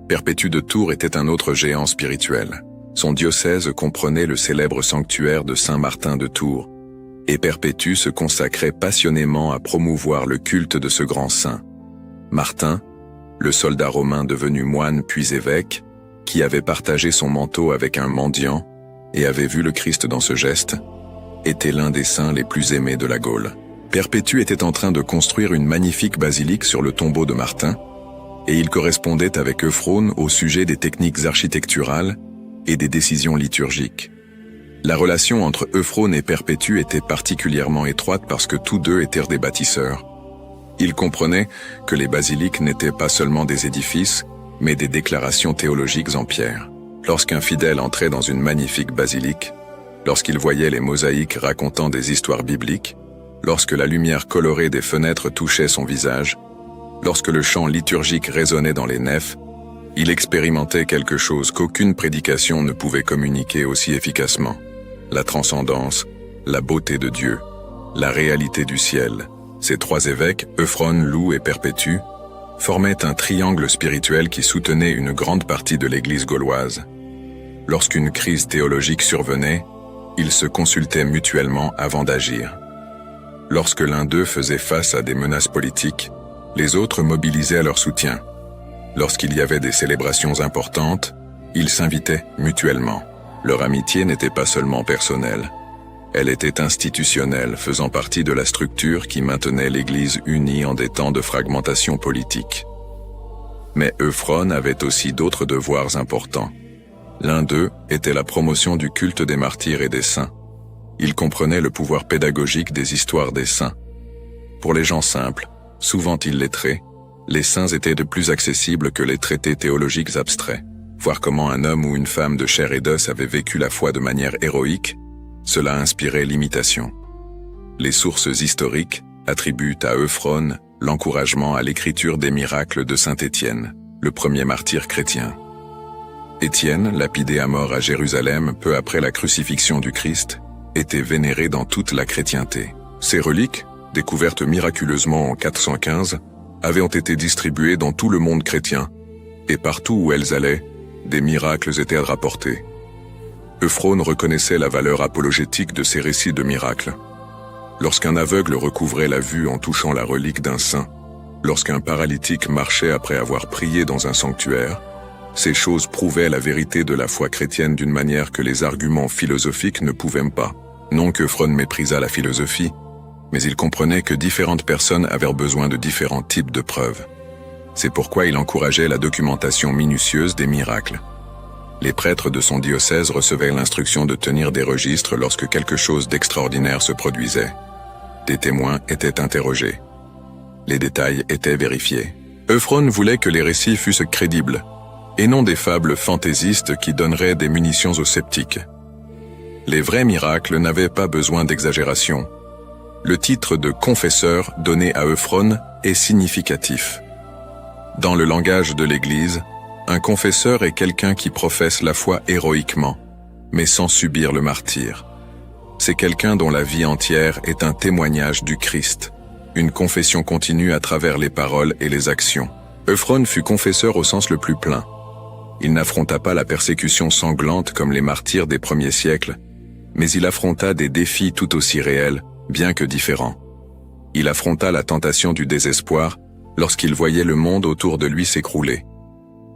Perpétue de Tours était un autre géant spirituel. Son diocèse comprenait le célèbre sanctuaire de Saint-Martin de Tours, et Perpétue se consacrait passionnément à promouvoir le culte de ce grand saint. Martin, le soldat romain devenu moine puis évêque, qui avait partagé son manteau avec un mendiant et avait vu le Christ dans ce geste, était l'un des saints les plus aimés de la Gaule. Perpétue était en train de construire une magnifique basilique sur le tombeau de Martin, et il correspondait avec Euphrone au sujet des techniques architecturales et des décisions liturgiques. La relation entre Euphrone et Perpétue était particulièrement étroite parce que tous deux étaient des bâtisseurs. Ils comprenaient que les basiliques n'étaient pas seulement des édifices, mais des déclarations théologiques en pierre. Lorsqu'un fidèle entrait dans une magnifique basilique, lorsqu'il voyait les mosaïques racontant des histoires bibliques, lorsque la lumière colorée des fenêtres touchait son visage, lorsque le chant liturgique résonnait dans les nefs, il expérimentait quelque chose qu'aucune prédication ne pouvait communiquer aussi efficacement. La transcendance, la beauté de Dieu, la réalité du ciel. Ces trois évêques, Euphrone, Loup et Perpétue, formaient un triangle spirituel qui soutenait une grande partie de l'Église gauloise. Lorsqu'une crise théologique survenait, ils se consultaient mutuellement avant d'agir. Lorsque l'un d'eux faisait face à des menaces politiques, les autres mobilisaient leur soutien. Lorsqu'il y avait des célébrations importantes, ils s'invitaient mutuellement. Leur amitié n'était pas seulement personnelle. Elle était institutionnelle, faisant partie de la structure qui maintenait l'Église unie en des temps de fragmentation politique. Mais Euphrone avait aussi d'autres devoirs importants. L'un d'eux était la promotion du culte des martyrs et des saints. Il comprenait le pouvoir pédagogique des histoires des saints. Pour les gens simples, souvent illettrés, les saints étaient de plus accessibles que les traités théologiques abstraits. Voir comment un homme ou une femme de chair et d'os avait vécu la foi de manière héroïque, cela inspirait l'imitation. Les sources historiques attribuent à Euphrone l'encouragement à l'écriture des miracles de saint Étienne, le premier martyr chrétien. Étienne, lapidé à mort à Jérusalem peu après la crucifixion du Christ, était vénéré dans toute la chrétienté. Ses reliques, découvertes miraculeusement en 415, avaient été distribuées dans tout le monde chrétien, et partout où elles allaient, des miracles étaient rapportés. Euphrone reconnaissait la valeur apologétique de ces récits de miracles. Lorsqu'un aveugle recouvrait la vue en touchant la relique d'un saint, lorsqu'un paralytique marchait après avoir prié dans un sanctuaire, Ces choses prouvaient la vérité de la foi chrétienne d'une manière que les arguments philosophiques ne pouvaient pas. Non que Euphrone méprisât la philosophie, mais il comprenait que différentes personnes avaient besoin de différents types de preuves. C'est pourquoi il encourageait la documentation minutieuse des miracles. Les prêtres de son diocèse recevaient l'instruction de tenir des registres lorsque quelque chose d'extraordinaire se produisait. Des témoins étaient interrogés. Les détails étaient vérifiés. Euphrone voulait que les récits fussent crédibles, et non des fables fantaisistes qui donneraient des munitions aux sceptiques. Les vrais miracles n'avaient pas besoin d'exagération. Le titre de confesseur donné à Euphrone est significatif. Dans le langage de l'Église, un confesseur est quelqu'un qui professe la foi héroïquement, mais sans subir le martyre. C'est quelqu'un dont la vie entière est un témoignage du Christ, une confession continue à travers les paroles et les actions. Euphrone fut confesseur au sens le plus plein. Il n'affronta pas la persécution sanglante comme les martyrs des premiers siècles, mais il affronta des défis tout aussi réels, bien que différents. Il affronta la tentation du désespoir lorsqu'il voyait le monde autour de lui s'écrouler.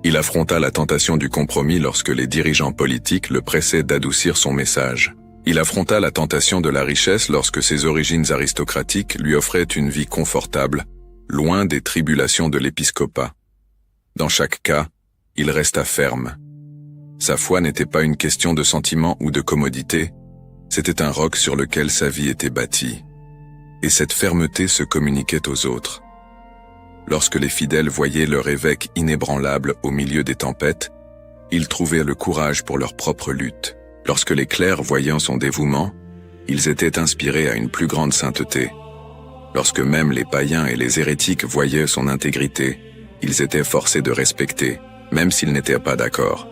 Il affronta la tentation du compromis lorsque les dirigeants politiques le pressaient d'adoucir son message. Il affronta la tentation de la richesse lorsque ses origines aristocratiques lui offraient une vie confortable, loin des tribulations de l'épiscopat. Dans chaque cas, il resta ferme. Sa foi n'était pas une question de sentiment ou de commodité, c'était un roc sur lequel sa vie était bâtie. Et cette fermeté se communiquait aux autres. Lorsque les fidèles voyaient leur évêque inébranlable au milieu des tempêtes, ils trouvaient le courage pour leur propre lutte. Lorsque les clercs voyaient son dévouement, ils étaient inspirés à une plus grande sainteté. Lorsque même les païens et les hérétiques voyaient son intégrité, ils étaient forcés de respecter, même s'ils n'étaient pas d'accord.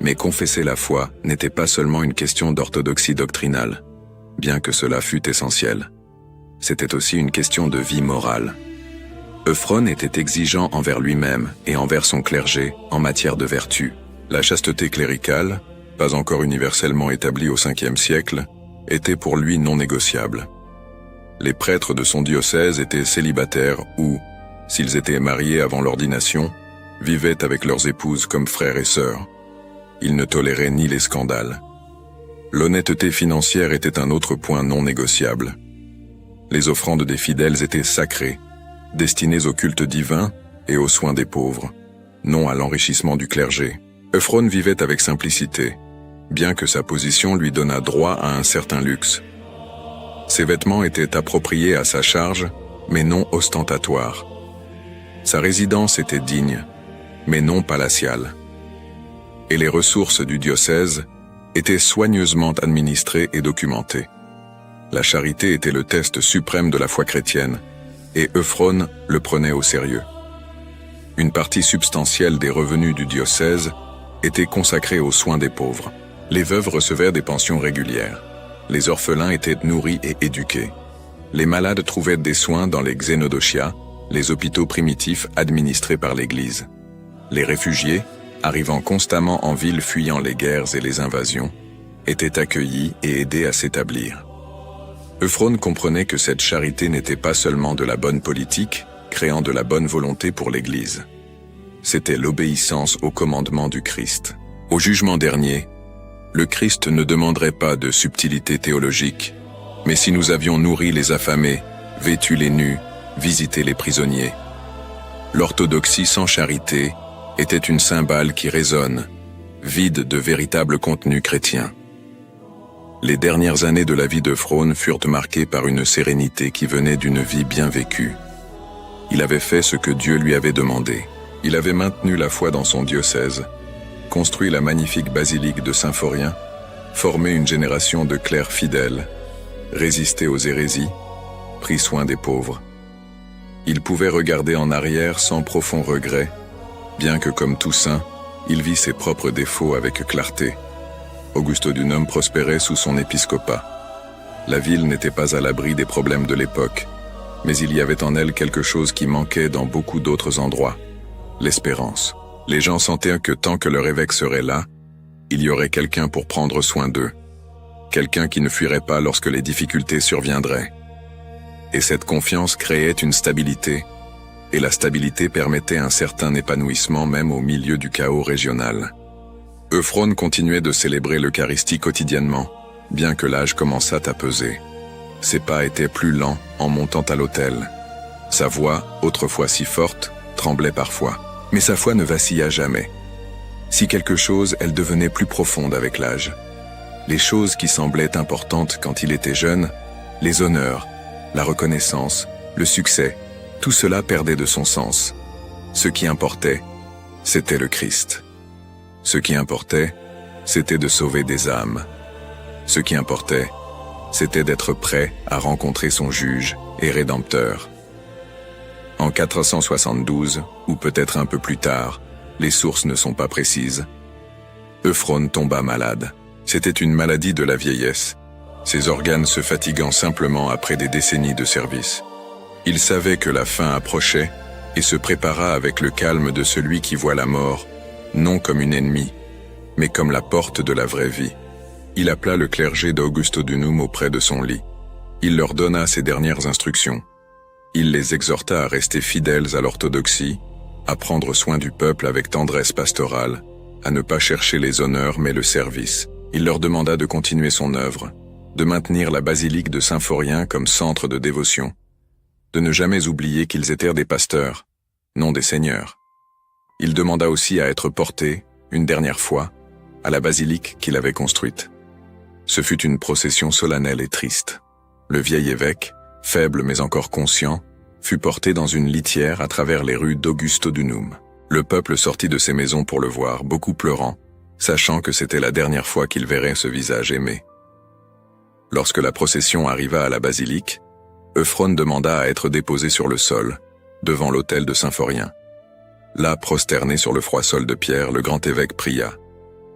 Mais confesser la foi n'était pas seulement une question d'orthodoxie doctrinale, bien que cela fût essentiel. C'était aussi une question de vie morale. Euphrone était exigeant envers lui-même et envers son clergé en matière de vertu. La chasteté cléricale, pas encore universellement établie au Ve siècle, était pour lui non négociable. Les prêtres de son diocèse étaient célibataires ou, s'ils étaient mariés avant l'ordination, vivaient avec leurs épouses comme frères et sœurs. Ils ne toléraient ni les scandales. L'honnêteté financière était un autre point non négociable. Les offrandes des fidèles étaient sacrées, destinées au culte divin et aux soins des pauvres, non à l'enrichissement du clergé. Euphrone vivait avec simplicité, bien que sa position lui donnât droit à un certain luxe. Ses vêtements étaient appropriés à sa charge, mais non ostentatoires. Sa résidence était digne, mais non palatiale. Et les ressources du diocèse étaient soigneusement administrées et documentées. La charité était le test suprême de la foi chrétienne, et Euphrone le prenait au sérieux. Une partie substantielle des revenus du diocèse était consacrée aux soins des pauvres. Les veuves recevaient des pensions régulières. Les orphelins étaient nourris et éduqués. Les malades trouvaient des soins dans les xénodochia, les hôpitaux primitifs administrés par l'Église. Les réfugiés, arrivant constamment en ville fuyant les guerres et les invasions, étaient accueillis et aidés à s'établir. Euphrone comprenait que cette charité n'était pas seulement de la bonne politique, créant de la bonne volonté pour l'Église. C'était l'obéissance au commandement du Christ. Au jugement dernier, le Christ ne demanderait pas de subtilité théologique, mais si nous avions nourri les affamés, vêtu les nus, visité les prisonniers. L'orthodoxie sans charité était une cymbale qui résonne, vide de véritable contenu chrétien. Les dernières années de la vie d'Euphrone furent marquées par une sérénité qui venait d'une vie bien vécue. Il avait fait ce que Dieu lui avait demandé. Il avait maintenu la foi dans son diocèse, construit la magnifique basilique de Symphorien, formé une génération de clercs fidèles, résisté aux hérésies, pris soin des pauvres. Il pouvait regarder en arrière sans profond regret, bien que comme tout saint, il vit ses propres défauts avec clarté. Augusto Dunum prospérait sous son épiscopat. La ville n'était pas à l'abri des problèmes de l'époque, mais il y avait en elle quelque chose qui manquait dans beaucoup d'autres endroits, l'espérance. Les gens sentaient que tant que leur évêque serait là, il y aurait quelqu'un pour prendre soin d'eux, quelqu'un qui ne fuirait pas lorsque les difficultés surviendraient. Et cette confiance créait une stabilité, et la stabilité permettait un certain épanouissement même au milieu du chaos régional. Euphrone continuait de célébrer l'Eucharistie quotidiennement, bien que l'âge commençât à peser. Ses pas étaient plus lents en montant à l'autel. Sa voix, autrefois si forte, tremblait parfois, mais sa foi ne vacilla jamais. Si quelque chose, elle devenait plus profonde avec l'âge. Les choses qui semblaient importantes quand il était jeune, les honneurs, la reconnaissance, le succès, tout cela perdait de son sens. Ce qui importait, c'était le Christ. Ce qui importait, c'était de sauver des âmes. Ce qui importait, c'était d'être prêt à rencontrer son juge et rédempteur. En 472, ou peut-être un peu plus tard, les sources ne sont pas précises, Euphrone tomba malade. C'était une maladie de la vieillesse, ses organes se fatiguant simplement après des décennies de service. Il savait que la fin approchait et se prépara avec le calme de celui qui voit la mort, non comme une ennemie, mais comme la porte de la vraie vie. Il appela le clergé d'Augustodunum auprès de son lit. Il leur donna ses dernières instructions. Il les exhorta à rester fidèles à l'orthodoxie, à prendre soin du peuple avec tendresse pastorale, à ne pas chercher les honneurs mais le service. Il leur demanda de continuer son œuvre, de maintenir la basilique de Symphorien comme centre de dévotion, de ne jamais oublier qu'ils étaient des pasteurs, non des seigneurs. Il demanda aussi à être porté, une dernière fois, à la basilique qu'il avait construite. Ce fut une procession solennelle et triste. Le vieil évêque, faible mais encore conscient, fut porté dans une litière à travers les rues d'Augustodunum. Le peuple sortit de ses maisons pour le voir, beaucoup pleurant, sachant que c'était la dernière fois qu'il verrait ce visage aimé. Lorsque la procession arriva à la basilique, Euphrone demanda à être déposé sur le sol, devant l'autel de Symphorien. Là, prosterné sur le froid sol de pierre, le grand évêque pria.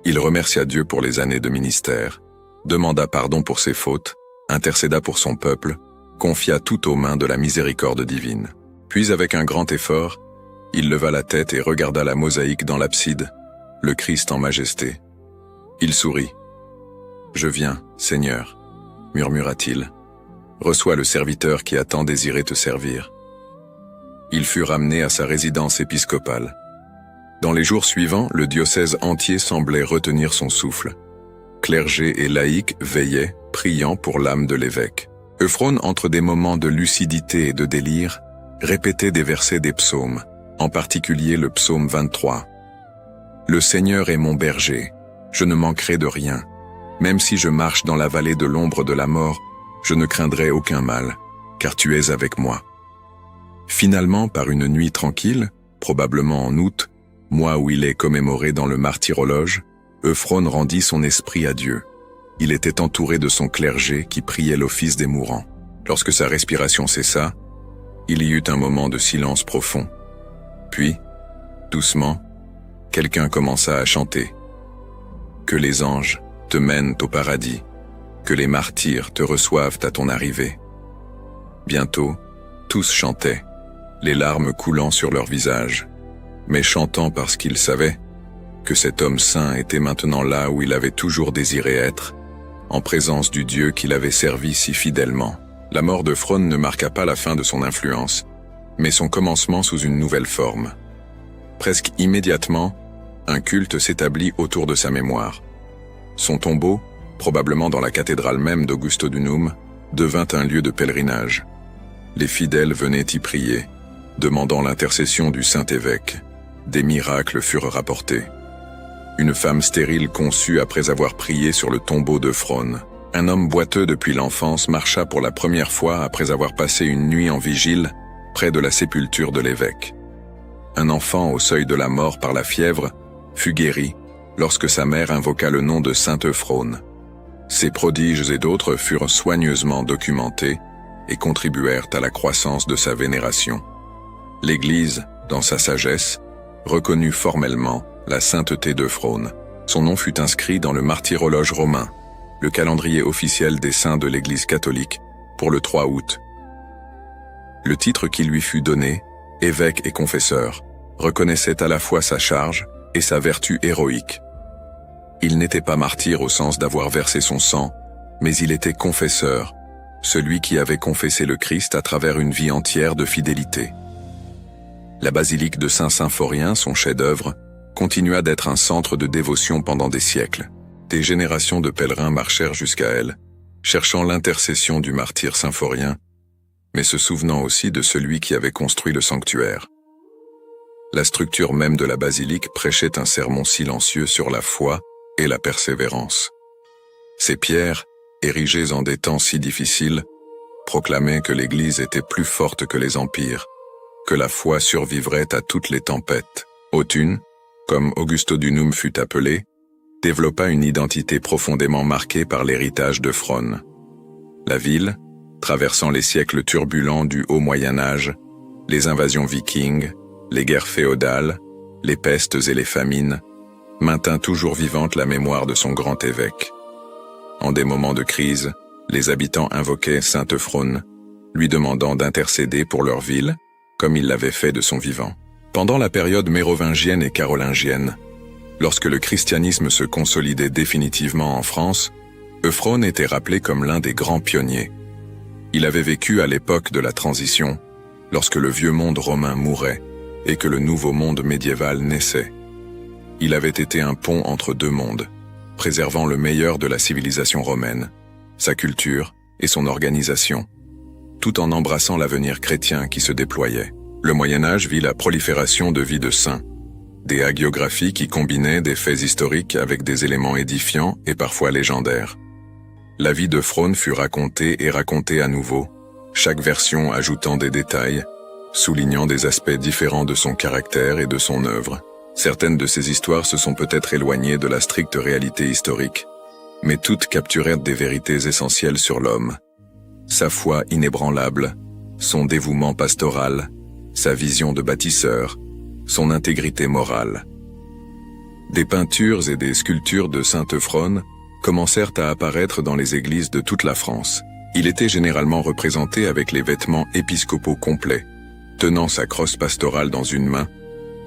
Il remercia Dieu pour les années de ministère, demanda pardon pour ses fautes, intercéda pour son peuple, confia tout aux mains de la miséricorde divine. Puis avec un grand effort, il leva la tête et regarda la mosaïque dans l'abside, le Christ en majesté. Il sourit. « Je viens, Seigneur », murmura-t-il. « Reçois le serviteur qui a tant désiré te servir. » Il fut ramené à sa résidence épiscopale. Dans les jours suivants, le diocèse entier semblait retenir son souffle. Clergé et laïcs veillaient, priant pour l'âme de l'évêque. Euphrone, entre des moments de lucidité et de délire, répétait des versets des psaumes, en particulier le psaume 23. « Le Seigneur est mon berger, je ne manquerai de rien. Même si je marche dans la vallée de l'ombre de la mort, je ne craindrai aucun mal, car tu es avec moi. » Finalement, par une nuit tranquille, probablement en août, mois où il est commémoré dans le martyrologe, Euphrone rendit son esprit à Dieu. Il était entouré de son clergé qui priait l'office des mourants. Lorsque sa respiration cessa, il y eut un moment de silence profond. Puis, doucement, quelqu'un commença à chanter. « Que les anges te mènent au paradis, que les martyrs te reçoivent à ton arrivée. » Bientôt, tous chantaient, les larmes coulant sur leurs visages, mais chantant parce qu'ils savaient que cet homme saint était maintenant là où il avait toujours désiré être, en présence du Dieu qu'il avait servi si fidèlement. La mort d'Euphrone ne marqua pas la fin de son influence, mais son commencement sous une nouvelle forme. Presque immédiatement, un culte s'établit autour de sa mémoire. Son tombeau, probablement dans la cathédrale même d'Augustodunum, devint un lieu de pèlerinage. Les fidèles venaient y prier, demandant l'intercession du Saint-Évêque. Des miracles furent rapportés. Une femme stérile conçut après avoir prié sur le tombeau d'Euphrone. Un homme boiteux depuis l'enfance marcha pour la première fois après avoir passé une nuit en vigile près de la sépulture de l'évêque. Un enfant au seuil de la mort par la fièvre fut guéri lorsque sa mère invoqua le nom de Saint Euphrone. Ces prodiges et d'autres furent soigneusement documentés et contribuèrent à la croissance de sa vénération. L'Église, dans sa sagesse, reconnut formellement la sainteté d'Euphrone. Son nom fut inscrit dans le martyrologe romain, le calendrier officiel des saints de l'Église catholique, pour le 3 août. Le titre qui lui fut donné, évêque et confesseur, reconnaissait à la fois sa charge et sa vertu héroïque. Il n'était pas martyr au sens d'avoir versé son sang, mais il était confesseur, celui qui avait confessé le Christ à travers une vie entière de fidélité. La basilique de Saint-Symphorien, son chef-d'œuvre, continua d'être un centre de dévotion pendant des siècles. Des générations de pèlerins marchèrent jusqu'à elle, cherchant l'intercession du martyr symphorien, mais se souvenant aussi de celui qui avait construit le sanctuaire. La structure même de la basilique prêchait un sermon silencieux sur la foi et la persévérance. Ces pierres, érigées en des temps si difficiles, proclamaient que l'Église était plus forte que les empires, que la foi survivrait à toutes les tempêtes. Autun, comme Augusto Dunum fut appelé, développa une identité profondément marquée par l'héritage de Fron. La ville, traversant les siècles turbulents du Haut Moyen-Âge, les invasions vikings, les guerres féodales, les pestes et les famines, maintint toujours vivante la mémoire de son grand évêque. En des moments de crise, les habitants invoquaient Sainte Fron, lui demandant d'intercéder pour leur ville, comme il l'avait fait de son vivant. Pendant la période mérovingienne et carolingienne, lorsque le christianisme se consolidait définitivement en France, Euphrone était rappelé comme l'un des grands pionniers. Il avait vécu à l'époque de la transition, lorsque le vieux monde romain mourait et que le nouveau monde médiéval naissait. Il avait été un pont entre deux mondes, préservant le meilleur de la civilisation romaine, sa culture et son organisation, tout en embrassant l'avenir chrétien qui se déployait. Le Moyen-Âge vit la prolifération de vies de saints, des hagiographies qui combinaient des faits historiques avec des éléments édifiants et parfois légendaires. La vie de Fron fut racontée et racontée à nouveau, chaque version ajoutant des détails, soulignant des aspects différents de son caractère et de son œuvre. Certaines de ces histoires se sont peut-être éloignées de la stricte réalité historique, mais toutes capturèrent des vérités essentielles sur l'homme. Sa foi inébranlable, son dévouement pastoral, sa vision de bâtisseur, son intégrité morale. Des peintures et des sculptures de Sainte Fron commencèrent à apparaître dans les églises de toute la France. Il était généralement représenté avec les vêtements épiscopaux complets, tenant sa crosse pastorale dans une main,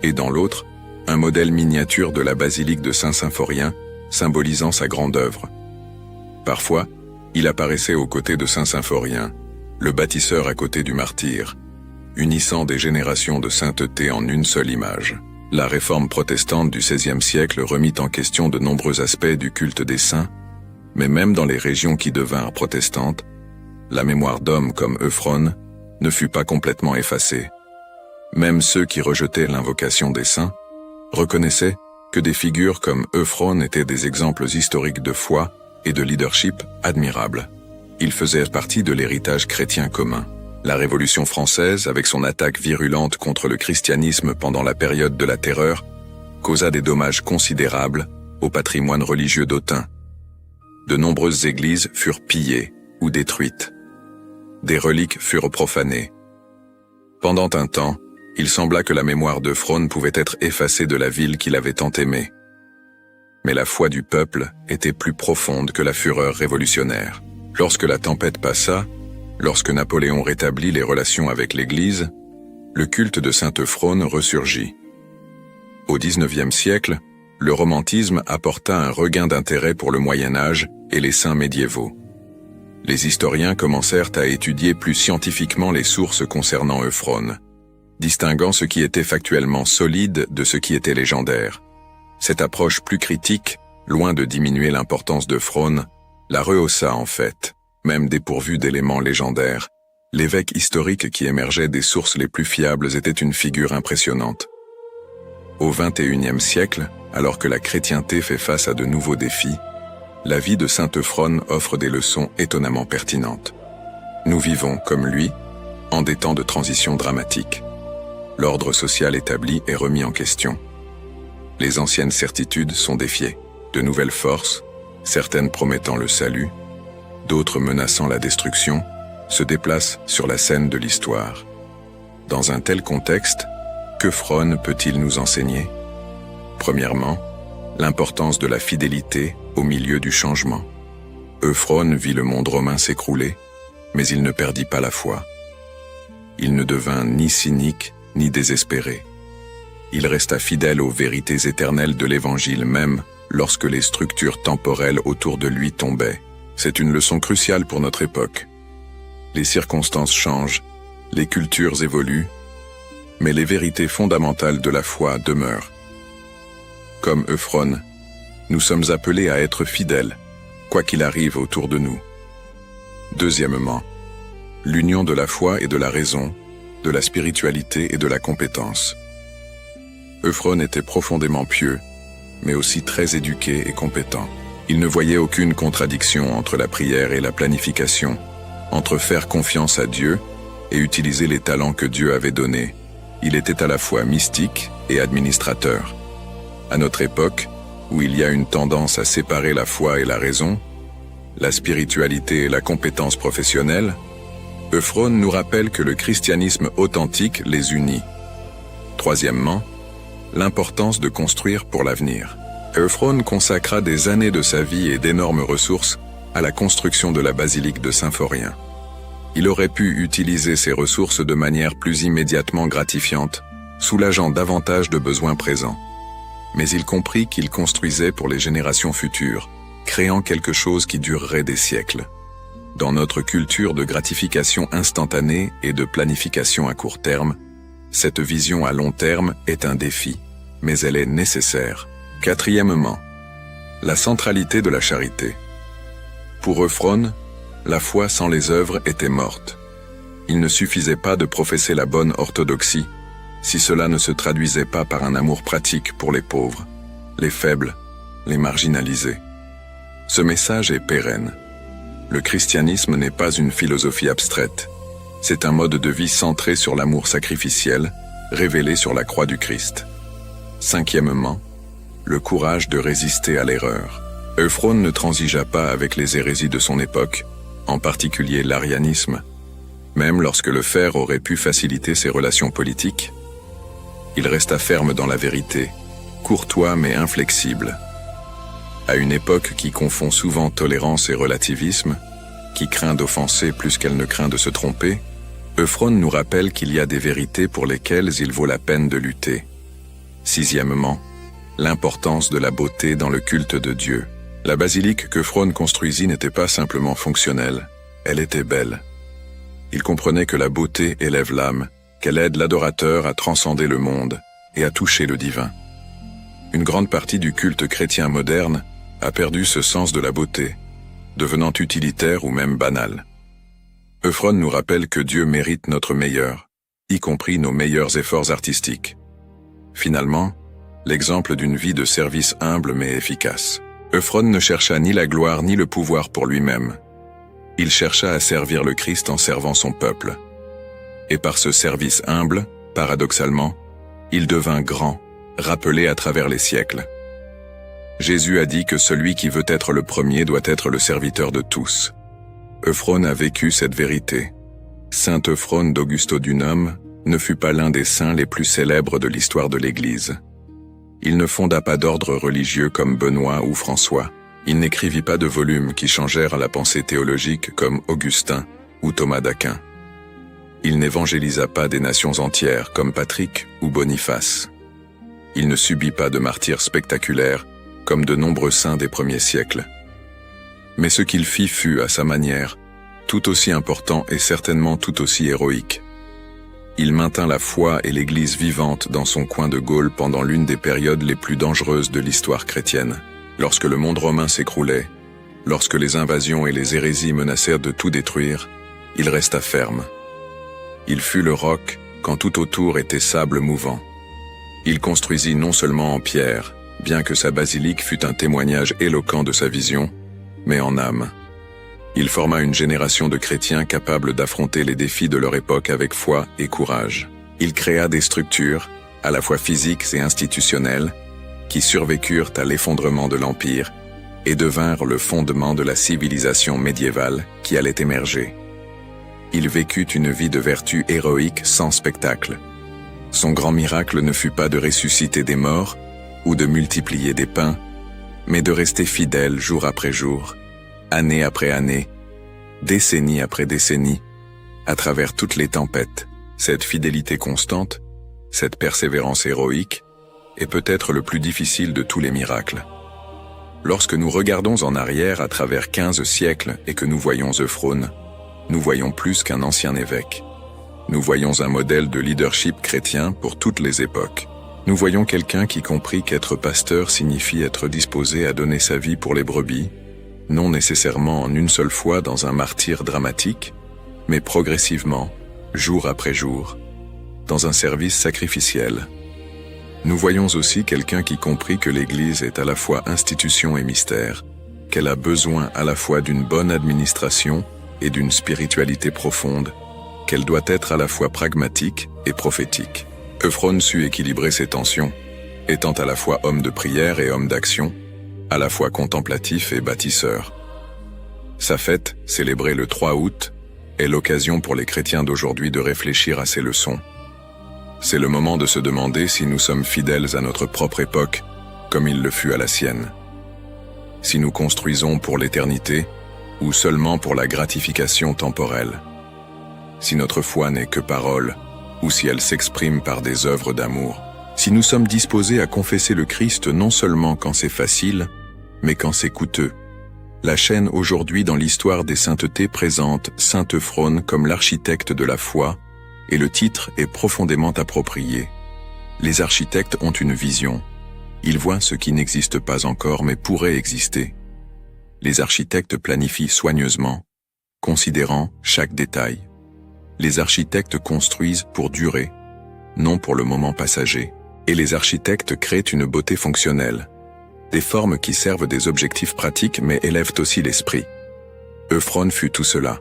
et dans l'autre, un modèle miniature de la basilique de Saint-Symphorien, symbolisant sa grande œuvre. Parfois, il apparaissait aux côtés de Saint-Symphorien, le bâtisseur à côté du martyr, unissant des générations de sainteté en une seule image. La réforme protestante du XVIe siècle remit en question de nombreux aspects du culte des saints, mais même dans les régions qui devinrent protestantes, la mémoire d'hommes comme Euphrone ne fut pas complètement effacée. Même ceux qui rejetaient l'invocation des saints reconnaissaient que des figures comme Euphrone étaient des exemples historiques de foi et de leadership admirables. Ils faisaient partie de l'héritage chrétien commun. La Révolution française, avec son attaque virulente contre le christianisme pendant la période de la Terreur, causa des dommages considérables au patrimoine religieux d'Autun. De nombreuses églises furent pillées ou détruites. Des reliques furent profanées. Pendant un temps, il sembla que la mémoire de Fron pouvait être effacée de la ville qu'il avait tant aimée. Mais la foi du peuple était plus profonde que la fureur révolutionnaire. Lorsque la tempête passa, lorsque Napoléon rétablit les relations avec l'Église, le culte de Sainte Fron ressurgit. Au XIXe siècle, le romantisme apporta un regain d'intérêt pour le Moyen-Âge et les saints médiévaux. Les historiens commencèrent à étudier plus scientifiquement les sources concernant Euphrone, distinguant ce qui était factuellement solide de ce qui était légendaire. Cette approche plus critique, loin de diminuer l'importance d'Euphrone, la rehaussa en fait, même dépourvu d'éléments légendaires. L'évêque historique qui émergeait des sources les plus fiables était une figure impressionnante. Au XXIe siècle, alors que la chrétienté fait face à de nouveaux défis, la vie de Sainte Fron offre des leçons étonnamment pertinentes. Nous vivons, comme lui, en des temps de transition dramatique. L'ordre social établi est remis en question. Les anciennes certitudes sont défiées. De nouvelles forces, certaines promettant le salut, d'autres menaçant la destruction, se déplacent sur la scène de l'histoire. Dans un tel contexte, que Fron peut-il nous enseigner? Premièrement, l'importance de la fidélité au milieu du changement. Euphrone vit le monde romain s'écrouler, mais il ne perdit pas la foi. Il ne devint ni cynique ni désespéré. Il resta fidèle aux vérités éternelles de l'Évangile même lorsque les structures temporelles autour de lui tombaient. C'est une leçon cruciale pour notre époque. Les circonstances changent, les cultures évoluent, mais les vérités fondamentales de la foi demeurent. Comme Euphrone, nous sommes appelés à être fidèles, quoi qu'il arrive autour de nous. Deuxièmement, l'union de la foi et de la raison, de la spiritualité et de la compétence. Euphrone était profondément pieux, mais aussi très éduqué et compétent. Il ne voyait aucune contradiction entre la prière et la planification, entre faire confiance à Dieu et utiliser les talents que Dieu avait donnés. Il était à la fois mystique et administrateur. À notre époque, où il y a une tendance à séparer la foi et la raison, la spiritualité et la compétence professionnelle, Euphrone nous rappelle que le christianisme authentique les unit. Troisièmement, l'importance de construire pour l'avenir. Euphrone consacra des années de sa vie et d'énormes ressources à la construction de la basilique de Symphorien. Il aurait pu utiliser ces ressources de manière plus immédiatement gratifiante, soulageant davantage de besoins présents. Mais il comprit qu'il construisait pour les générations futures, créant quelque chose qui durerait des siècles. Dans notre culture de gratification instantanée et de planification à court terme, cette vision à long terme est un défi, mais elle est nécessaire. Quatrièmement, la centralité de la charité. Pour Euphrone, la foi sans les œuvres était morte. Il ne suffisait pas de professer la bonne orthodoxie, si cela ne se traduisait pas par un amour pratique pour les pauvres, les faibles, les marginalisés. Ce message est pérenne. Le christianisme n'est pas une philosophie abstraite. C'est un mode de vie centré sur l'amour sacrificiel, révélé sur la croix du Christ. Cinquièmement, le courage de résister à l'erreur. Euphrone ne transigea pas avec les hérésies de son époque, en particulier l'arianisme. Même lorsque le faire aurait pu faciliter ses relations politiques, il resta ferme dans la vérité, courtois mais inflexible. À une époque qui confond souvent tolérance et relativisme, qui craint d'offenser plus qu'elle ne craint de se tromper, Euphrone nous rappelle qu'il y a des vérités pour lesquelles il vaut la peine de lutter. Sixièmement, l'importance de la beauté dans le culte de Dieu. La basilique qu'Euphrone construisit n'était pas simplement fonctionnelle, elle était belle. Il comprenait que la beauté élève l'âme, qu'elle aide l'adorateur à transcender le monde et à toucher le divin. Une grande partie du culte chrétien moderne a perdu ce sens de la beauté, devenant utilitaire ou même banal. Euphrone nous rappelle que Dieu mérite notre meilleur, y compris nos meilleurs efforts artistiques. Finalement, l'exemple d'une vie de service humble mais efficace. Euphrone ne chercha ni la gloire ni le pouvoir pour lui-même. Il chercha à servir le Christ en servant son peuple. Et par ce service humble, paradoxalement, il devint grand, rappelé à travers les siècles. Jésus a dit que celui qui veut être le premier doit être le serviteur de tous. Euphrone a vécu cette vérité. Saint Euphrone d'Augusto Dunum ne fut pas l'un des saints les plus célèbres de l'histoire de l'Église. Il ne fonda pas d'ordre religieux comme Benoît ou François. Il n'écrivit pas de volumes qui changèrent la pensée théologique comme Augustin ou Thomas d'Aquin. Il n'évangélisa pas des nations entières comme Patrick ou Boniface. Il ne subit pas de martyrs spectaculaires comme de nombreux saints des premiers siècles. Mais ce qu'il fit fut, à sa manière, tout aussi important et certainement tout aussi héroïque. Il maintint la foi et l'Église vivante dans son coin de Gaule pendant l'une des périodes les plus dangereuses de l'histoire chrétienne. Lorsque le monde romain s'écroulait, lorsque les invasions et les hérésies menacèrent de tout détruire, il resta ferme. Il fut le roc quand tout autour était sable mouvant. Il construisit non seulement en pierre, bien que sa basilique fût un témoignage éloquent de sa vision, mais en âme. Il forma une génération de chrétiens capables d'affronter les défis de leur époque avec foi et courage. Il créa des structures, à la fois physiques et institutionnelles, qui survécurent à l'effondrement de l'Empire et devinrent le fondement de la civilisation médiévale qui allait émerger. Il vécut une vie de vertu héroïque sans spectacle. Son grand miracle ne fut pas de ressusciter des morts ou de multiplier des pains, mais de rester fidèle jour après jour, année après année, décennie après décennie, à travers toutes les tempêtes. Cette fidélité constante, cette persévérance héroïque, est peut-être le plus difficile de tous les miracles. Lorsque nous regardons en arrière à travers 15 siècles et que nous voyons Euphrone, nous voyons plus qu'un ancien évêque. nous voyons un modèle de leadership chrétien pour toutes les époques. Nous voyons quelqu'un qui comprit qu'être pasteur signifie être disposé à donner sa vie pour les brebis, non nécessairement en une seule fois dans un martyre dramatique, mais progressivement, jour après jour, dans un service sacrificiel. Nous voyons aussi quelqu'un qui comprit que l'Église est à la fois institution et mystère, qu'elle a besoin à la fois d'une bonne administration et d'une spiritualité profonde, qu'elle doit être à la fois pragmatique et prophétique. Euphrone sut équilibrer ces tensions, étant à la fois homme de prière et homme d'action, à la fois contemplatif et bâtisseur. Sa fête, célébrée le 3 août, est l'occasion pour les chrétiens d'aujourd'hui de réfléchir à ces leçons. C'est le moment de se demander si nous sommes fidèles à notre propre époque, comme il le fut à la sienne. Si nous construisons pour l'éternité, ou seulement pour la gratification temporelle. Si notre foi n'est que parole, ou si elle s'exprime par des œuvres d'amour. Si nous sommes disposés à confesser le Christ non seulement quand c'est facile, mais quand c'est coûteux. La chaîne aujourd'hui dans l'histoire des saintetés présente Saint Euphrone comme l'architecte de la foi, et le titre est profondément approprié. Les architectes ont une vision. Ils voient ce qui n'existe pas encore mais pourrait exister. Les architectes planifient soigneusement, considérant chaque détail. Les architectes construisent pour durer, non pour le moment passager. Et les architectes créent une beauté fonctionnelle. Des formes qui servent des objectifs pratiques mais élèvent aussi l'esprit. Euphrone fut tout cela.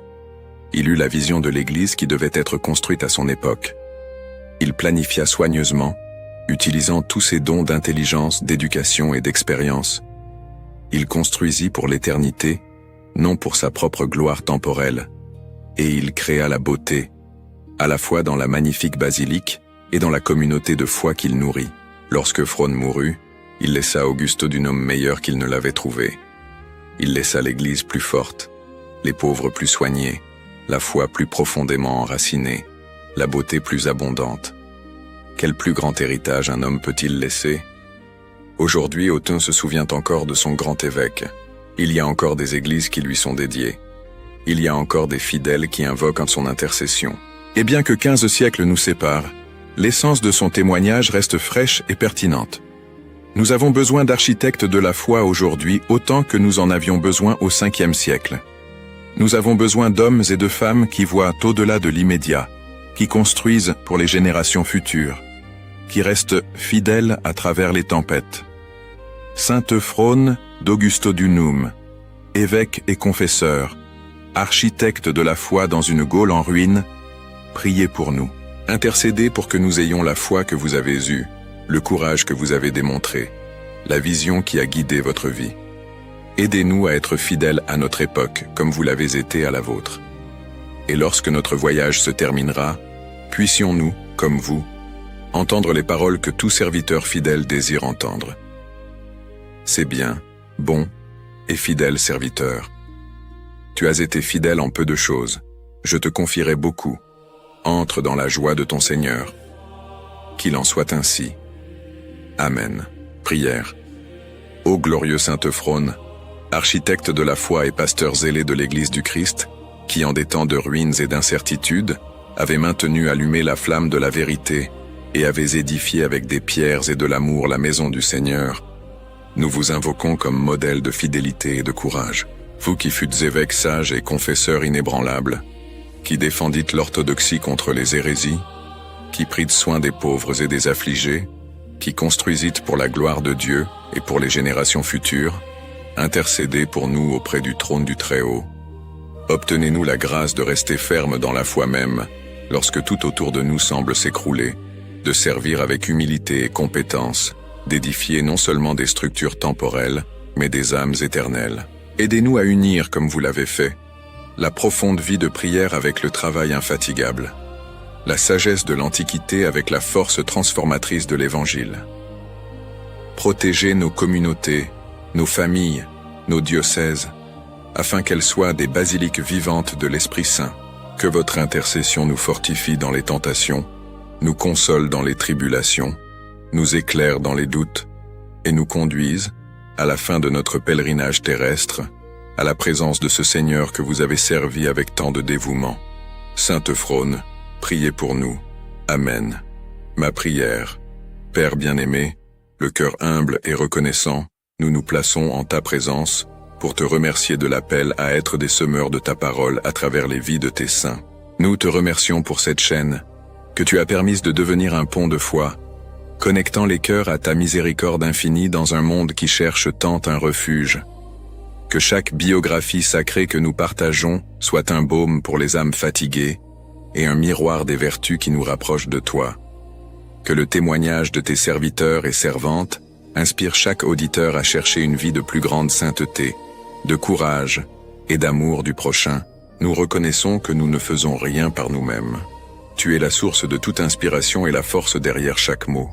Il eut la vision de l'Église qui devait être construite à son époque. Il planifia soigneusement, utilisant tous ses dons d'intelligence, d'éducation et d'expérience. Il construisit pour l'éternité, non pour sa propre gloire temporelle. Et il créa la beauté, à la fois dans la magnifique basilique et dans la communauté de foi qu'il nourrit. Lorsque Euphrone mourut, il laissa Auguste d'un homme meilleur qu'il ne l'avait trouvé. Il laissa l'Église plus forte, les pauvres plus soignés, la foi plus profondément enracinée, la beauté plus abondante. Quel plus grand héritage un homme peut-il laisser? Aujourd'hui, Autun se souvient encore de son grand évêque. Il y a encore des églises qui lui sont dédiées. Il y a encore des fidèles qui invoquent son intercession. Et bien que 15 siècles nous séparent, l'essence de son témoignage reste fraîche et pertinente. Nous avons besoin d'architectes de la foi aujourd'hui autant que nous en avions besoin au 5e siècle. Nous avons besoin d'hommes et de femmes qui voient au-delà de l'immédiat, qui construisent pour les générations futures, qui restent fidèles à travers les tempêtes. Saint Euphrone d'Augustodunum, évêque et confesseur, architecte de la foi dans une Gaule en ruine, priez pour nous. Intercédez pour que nous ayons la foi que vous avez eue, le courage que vous avez démontré, la vision qui a guidé votre vie. Aidez-nous à être fidèles à notre époque, comme vous l'avez été à la vôtre. Et lorsque notre voyage se terminera, puissions-nous, comme vous, entendre les paroles que tout serviteur fidèle désire entendre. C'est bien, bon et fidèle serviteur. Tu as été fidèle en peu de choses, je te confierai beaucoup. Entre dans la joie de ton Seigneur. Qu'il en soit ainsi. Amen. Prière. Ô glorieux Saint Euphrone, architecte de la foi et pasteur zélé de l'Église du Christ, qui en des temps de ruines et d'incertitudes, avait maintenu allumée la flamme de la vérité et avez édifié avec des pierres et de l'amour la maison du Seigneur, nous vous invoquons comme modèle de fidélité et de courage. Vous qui fûtes évêque sage et confesseur inébranlable, qui défendîtes l'orthodoxie contre les hérésies, qui prîtes soin des pauvres et des affligés, qui construisîtes pour la gloire de Dieu et pour les générations futures, intercédez pour nous auprès du trône du Très-Haut. Obtenez-nous la grâce de rester fermes dans la foi même, lorsque tout autour de nous semble s'écrouler, de servir avec humilité et compétence, d'édifier non seulement des structures temporelles, mais des âmes éternelles. Aidez-nous à unir, comme vous l'avez fait, la profonde vie de prière avec le travail infatigable, la sagesse de l'Antiquité avec la force transformatrice de l'Évangile. Protégez nos communautés, nos familles, nos diocèses, afin qu'elles soient des basiliques vivantes de l'Esprit Saint. Que votre intercession nous fortifie dans les tentations, nous console dans les tribulations, nous éclaire dans les doutes, et nous conduise, à la fin de notre pèlerinage terrestre, à la présence de ce Seigneur que vous avez servi avec tant de dévouement. Saint Euphrone, priez pour nous. Amen. Ma prière. Père bien-aimé, le cœur humble et reconnaissant, nous nous plaçons en ta présence pour te remercier de l'appel à être des semeurs de ta parole à travers les vies de tes saints. Nous te remercions pour cette chaîne que tu as permise de devenir un pont de foi, connectant les cœurs à ta miséricorde infinie dans un monde qui cherche tant un refuge. Que chaque biographie sacrée que nous partageons soit un baume pour les âmes fatiguées et un miroir des vertus qui nous rapprochent de toi. Que le témoignage de tes serviteurs et servantes inspire chaque auditeur à chercher une vie de plus grande sainteté, de courage et d'amour du prochain. Nous reconnaissons que nous ne faisons rien par nous-mêmes. Tu es la source de toute inspiration et la force derrière chaque mot.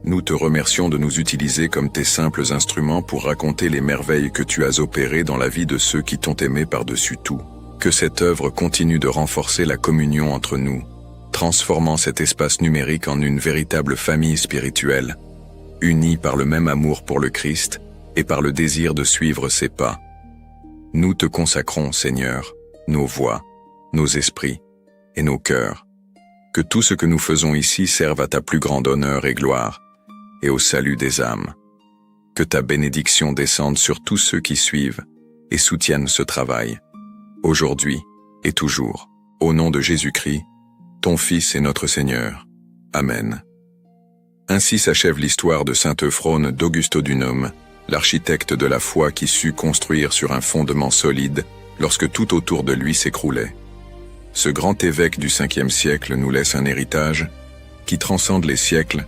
Nous te remercions de nous utiliser comme tes simples instruments pour raconter les merveilles que tu as opérées dans la vie de ceux qui t'ont aimé par-dessus tout. Que cette œuvre continue de renforcer la communion entre nous, transformant cet espace numérique en une véritable famille spirituelle, unie par le même amour pour le Christ et par le désir de suivre ses pas. Nous te consacrons, Seigneur, nos voix, nos esprits et nos cœurs. Que tout ce que nous faisons ici serve à ta plus grande honneur et gloire, et au salut des âmes. Que ta bénédiction descende sur tous ceux qui suivent et soutiennent ce travail, aujourd'hui et toujours. Au nom de Jésus-Christ, ton Fils et notre Seigneur. Amen. Ainsi s'achève l'histoire de saint Euphrone d'Augustodunum, l'architecte de la foi qui sut construire sur un fondement solide lorsque tout autour de lui s'écroulait. Ce grand évêque du 5e siècle nous laisse un héritage qui transcende les siècles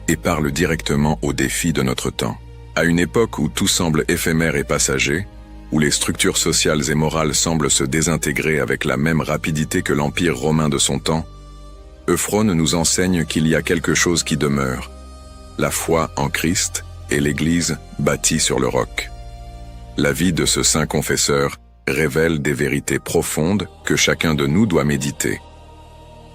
et parle directement aux défis de notre temps. À une époque où tout semble éphémère et passager, où les structures sociales et morales semblent se désintégrer avec la même rapidité que l'Empire romain de son temps, Euphrone nous enseigne qu'il y a quelque chose qui demeure, la foi en Christ et l'Église bâtie sur le roc. La vie de ce saint confesseur révèle des vérités profondes que chacun de nous doit méditer.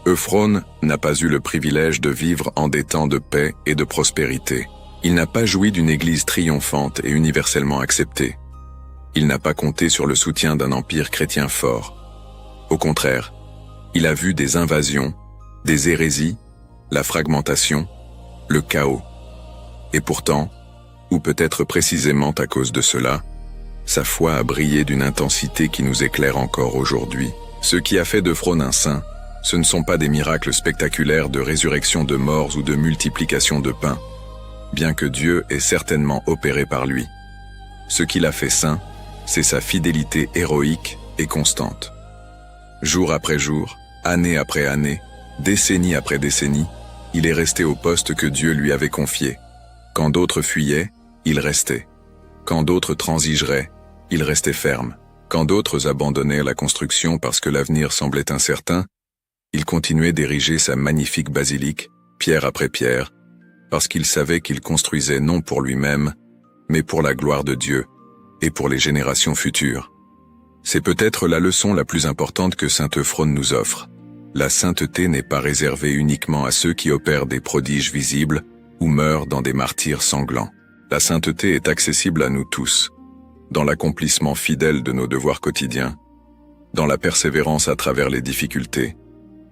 Euphrone n'a pas eu le privilège de vivre en des temps de paix et de prospérité. Il n'a pas joui d'une Église triomphante et universellement acceptée. Il n'a pas compté sur le soutien d'un empire chrétien fort. Au contraire, il a vu des invasions, des hérésies, la fragmentation, le chaos. Et pourtant, ou peut-être précisément à cause de cela, sa foi a brillé d'une intensité qui nous éclaire encore aujourd'hui. Ce qui a fait d'Euphrone un saint, ce ne sont pas des miracles spectaculaires de résurrection de morts ou de multiplication de pain, bien que Dieu ait certainement opéré par lui. Ce qui l'a fait saint, c'est sa fidélité héroïque et constante. Jour après jour, année après année, décennie après décennie, il est resté au poste que Dieu lui avait confié. Quand d'autres fuyaient, il restait. Quand d'autres transigeraient, il restait ferme. Quand d'autres abandonnèrent la construction parce que l'avenir semblait incertain, il continuait d'ériger sa magnifique basilique, pierre après pierre, parce qu'il savait qu'il construisait non pour lui-même, mais pour la gloire de Dieu et pour les générations futures. C'est peut-être la leçon la plus importante que saint Euphrone nous offre. La sainteté n'est pas réservée uniquement à ceux qui opèrent des prodiges visibles ou meurent dans des martyrs sanglants. La sainteté est accessible à nous tous, dans l'accomplissement fidèle de nos devoirs quotidiens, dans la persévérance à travers les difficultés,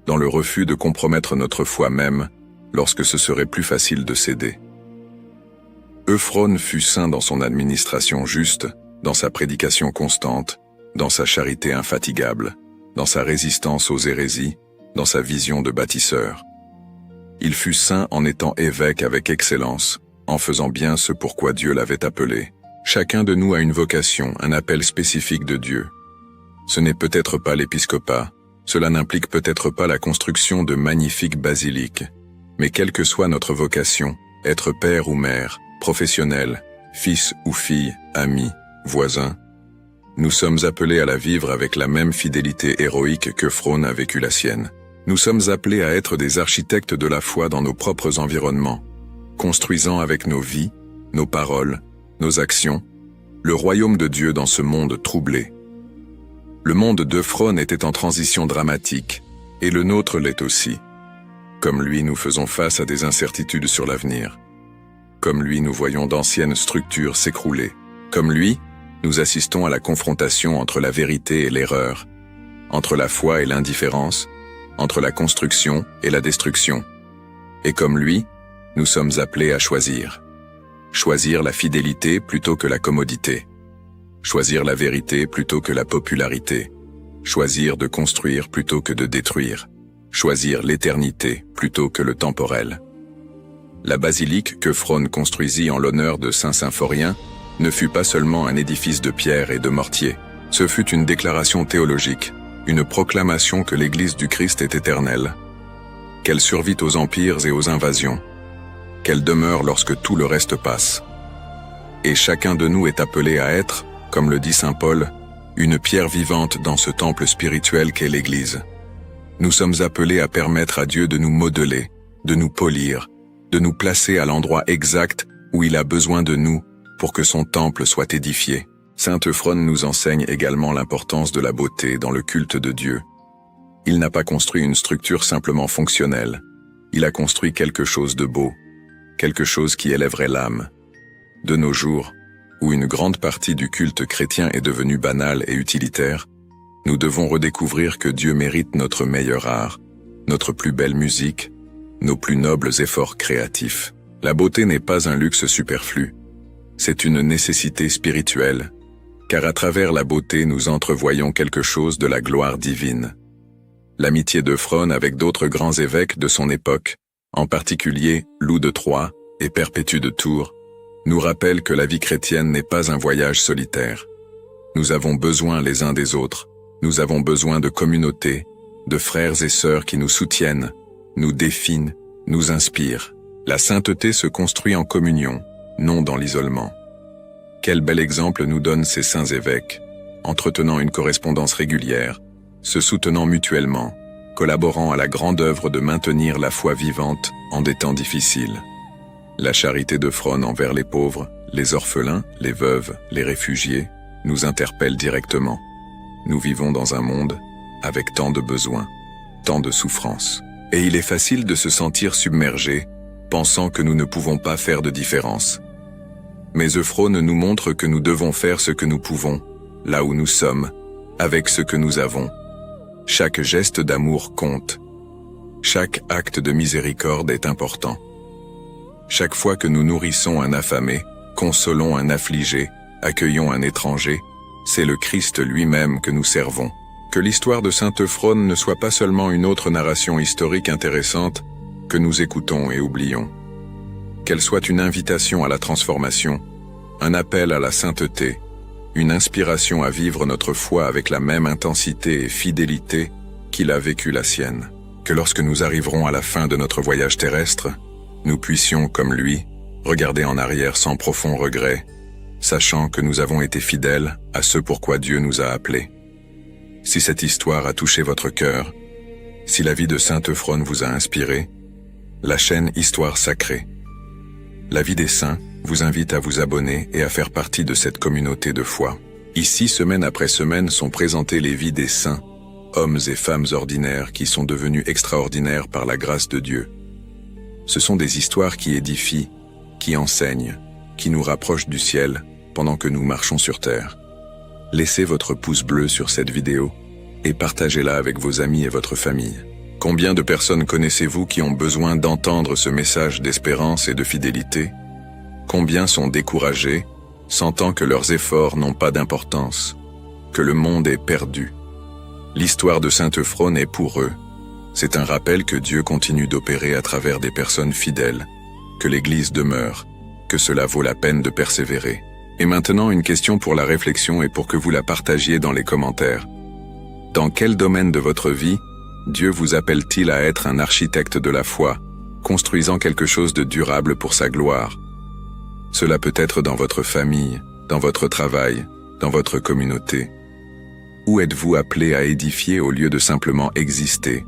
dans le refus de compromettre notre foi même lorsque ce serait plus facile de céder. Euphrone fut saint dans son administration juste, dans sa prédication constante, dans sa charité infatigable, dans sa résistance aux hérésies, dans sa vision de bâtisseur. Il fut saint en étant évêque avec excellence, en faisant bien ce pourquoi Dieu l'avait appelé. Chacun de nous a une vocation, un appel spécifique de Dieu. Ce n'est peut-être pas l'épiscopat, cela n'implique peut-être pas la construction de magnifiques basiliques, mais quelle que soit notre vocation, être père ou mère, professionnel, fils ou fille, ami, voisin, nous sommes appelés à la vivre avec la même fidélité héroïque qu'Euphrone a vécu la sienne. Nous sommes appelés à être des architectes de la foi dans nos propres environnements, construisant avec nos vies, nos paroles, nos actions, le royaume de Dieu dans ce monde troublé. Le monde d'Euphrone était en transition dramatique, et le nôtre l'est aussi. Comme lui, nous faisons face à des incertitudes sur l'avenir. Comme lui, nous voyons d'anciennes structures s'écrouler. Comme lui, nous assistons à la confrontation entre la vérité et l'erreur, entre la foi et l'indifférence, entre la construction et la destruction. Et comme lui, nous sommes appelés à choisir. Choisir la fidélité plutôt que la commodité. Choisir la vérité plutôt que la popularité. Choisir de construire plutôt que de détruire. Choisir l'éternité plutôt que le temporel. La basilique que Frone construisit en l'honneur de Saint Symphorien ne fut pas seulement un édifice de pierre et de mortier. Ce fut une déclaration théologique, une proclamation que l'Église du Christ est éternelle, qu'elle survit aux empires et aux invasions, qu'elle demeure lorsque tout le reste passe. Et chacun de nous est appelé à être, comme le dit saint Paul, une pierre vivante dans ce temple spirituel qu'est l'Église. Nous sommes appelés à permettre à Dieu de nous modeler, de nous polir, de nous placer à l'endroit exact où il a besoin de nous pour que son temple soit édifié. Saint Euphrone nous enseigne également l'importance de la beauté dans le culte de Dieu. Il n'a pas construit une structure simplement fonctionnelle. Il a construit quelque chose de beau, quelque chose qui élèverait l'âme. De nos jours, où une grande partie du culte chrétien est devenue banale et utilitaire, nous devons redécouvrir que Dieu mérite notre meilleur art, notre plus belle musique, nos plus nobles efforts créatifs. La beauté n'est pas un luxe superflu, c'est une nécessité spirituelle, car à travers la beauté nous entrevoyons quelque chose de la gloire divine. L'amitié d'Euphrone avec d'autres grands évêques de son époque, en particulier Loup de Troyes et Perpétue de Tours, nous rappelle que la vie chrétienne n'est pas un voyage solitaire. Nous avons besoin les uns des autres, nous avons besoin de communautés, de frères et sœurs qui nous soutiennent, nous définissent, nous inspirent. La sainteté se construit en communion, non dans l'isolement. Quel bel exemple nous donnent ces saints évêques, entretenant une correspondance régulière, se soutenant mutuellement, collaborant à la grande œuvre de maintenir la foi vivante en des temps difficiles. La charité d'Euphrone envers les pauvres, les orphelins, les veuves, les réfugiés, nous interpelle directement. Nous vivons dans un monde avec tant de besoins, tant de souffrances. Et il est facile de se sentir submergé, pensant que nous ne pouvons pas faire de différence. Mais Euphrone nous montre que nous devons faire ce que nous pouvons, là où nous sommes, avec ce que nous avons. Chaque geste d'amour compte. Chaque acte de miséricorde est important. Chaque fois que nous nourrissons un affamé, consolons un affligé, accueillons un étranger, c'est le Christ lui-même que nous servons. Que l'histoire de saint Euphrone ne soit pas seulement une autre narration historique intéressante que nous écoutons et oublions. Qu'elle soit une invitation à la transformation, un appel à la sainteté, une inspiration à vivre notre foi avec la même intensité et fidélité qu'il a vécu la sienne. Que lorsque nous arriverons à la fin de notre voyage terrestre, nous puissions, comme lui, regarder en arrière sans profond regret, sachant que nous avons été fidèles à ce pourquoi Dieu nous a appelés. Si cette histoire a touché votre cœur, si la vie de saint Euphrone vous a inspiré, la chaîne Histoire Sacrée, la vie des saints, vous invite à vous abonner et à faire partie de cette communauté de foi. Ici, semaine après semaine, sont présentées les vies des saints, hommes et femmes ordinaires qui sont devenus extraordinaires par la grâce de Dieu. Ce sont des histoires qui édifient, qui enseignent, qui nous rapprochent du ciel pendant que nous marchons sur terre. Laissez votre pouce bleu sur cette vidéo et partagez-la avec vos amis et votre famille. Combien de personnes connaissez-vous qui ont besoin d'entendre ce message d'espérance et de fidélité? Combien sont découragés, sentant que leurs efforts n'ont pas d'importance, que le monde est perdu? L'histoire de saint Euphrone est pour eux. C'est un rappel que Dieu continue d'opérer à travers des personnes fidèles, que l'Église demeure, que cela vaut la peine de persévérer. Et maintenant, une question pour la réflexion et pour que vous la partagiez dans les commentaires. Dans quel domaine de votre vie, Dieu vous appelle-t-il à être un architecte de la foi, construisant quelque chose de durable pour sa gloire? Cela peut être dans votre famille, dans votre travail, dans votre communauté. Où êtes-vous appelé à édifier au lieu de simplement exister?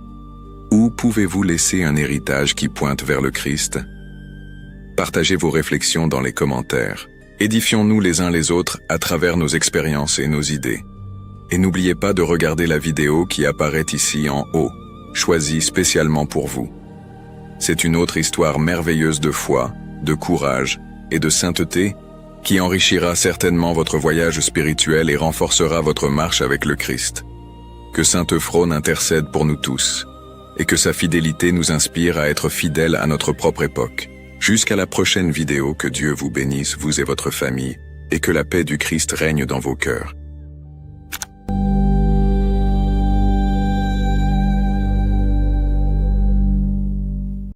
Où pouvez-vous laisser un héritage qui pointe vers le Christ? Partagez vos réflexions dans les commentaires. Édifions-nous les uns les autres à travers nos expériences et nos idées. Et n'oubliez pas de regarder la vidéo qui apparaît ici en haut, choisie spécialement pour vous. C'est une autre histoire merveilleuse de foi, de courage et de sainteté qui enrichira certainement votre voyage spirituel et renforcera votre marche avec le Christ. Que saint Euphrone intercède pour nous tous. et que sa fidélité nous inspire à être fidèles à notre propre époque. Jusqu'à la prochaine vidéo, que Dieu vous bénisse, vous et votre famille, et que la paix du Christ règne dans vos cœurs.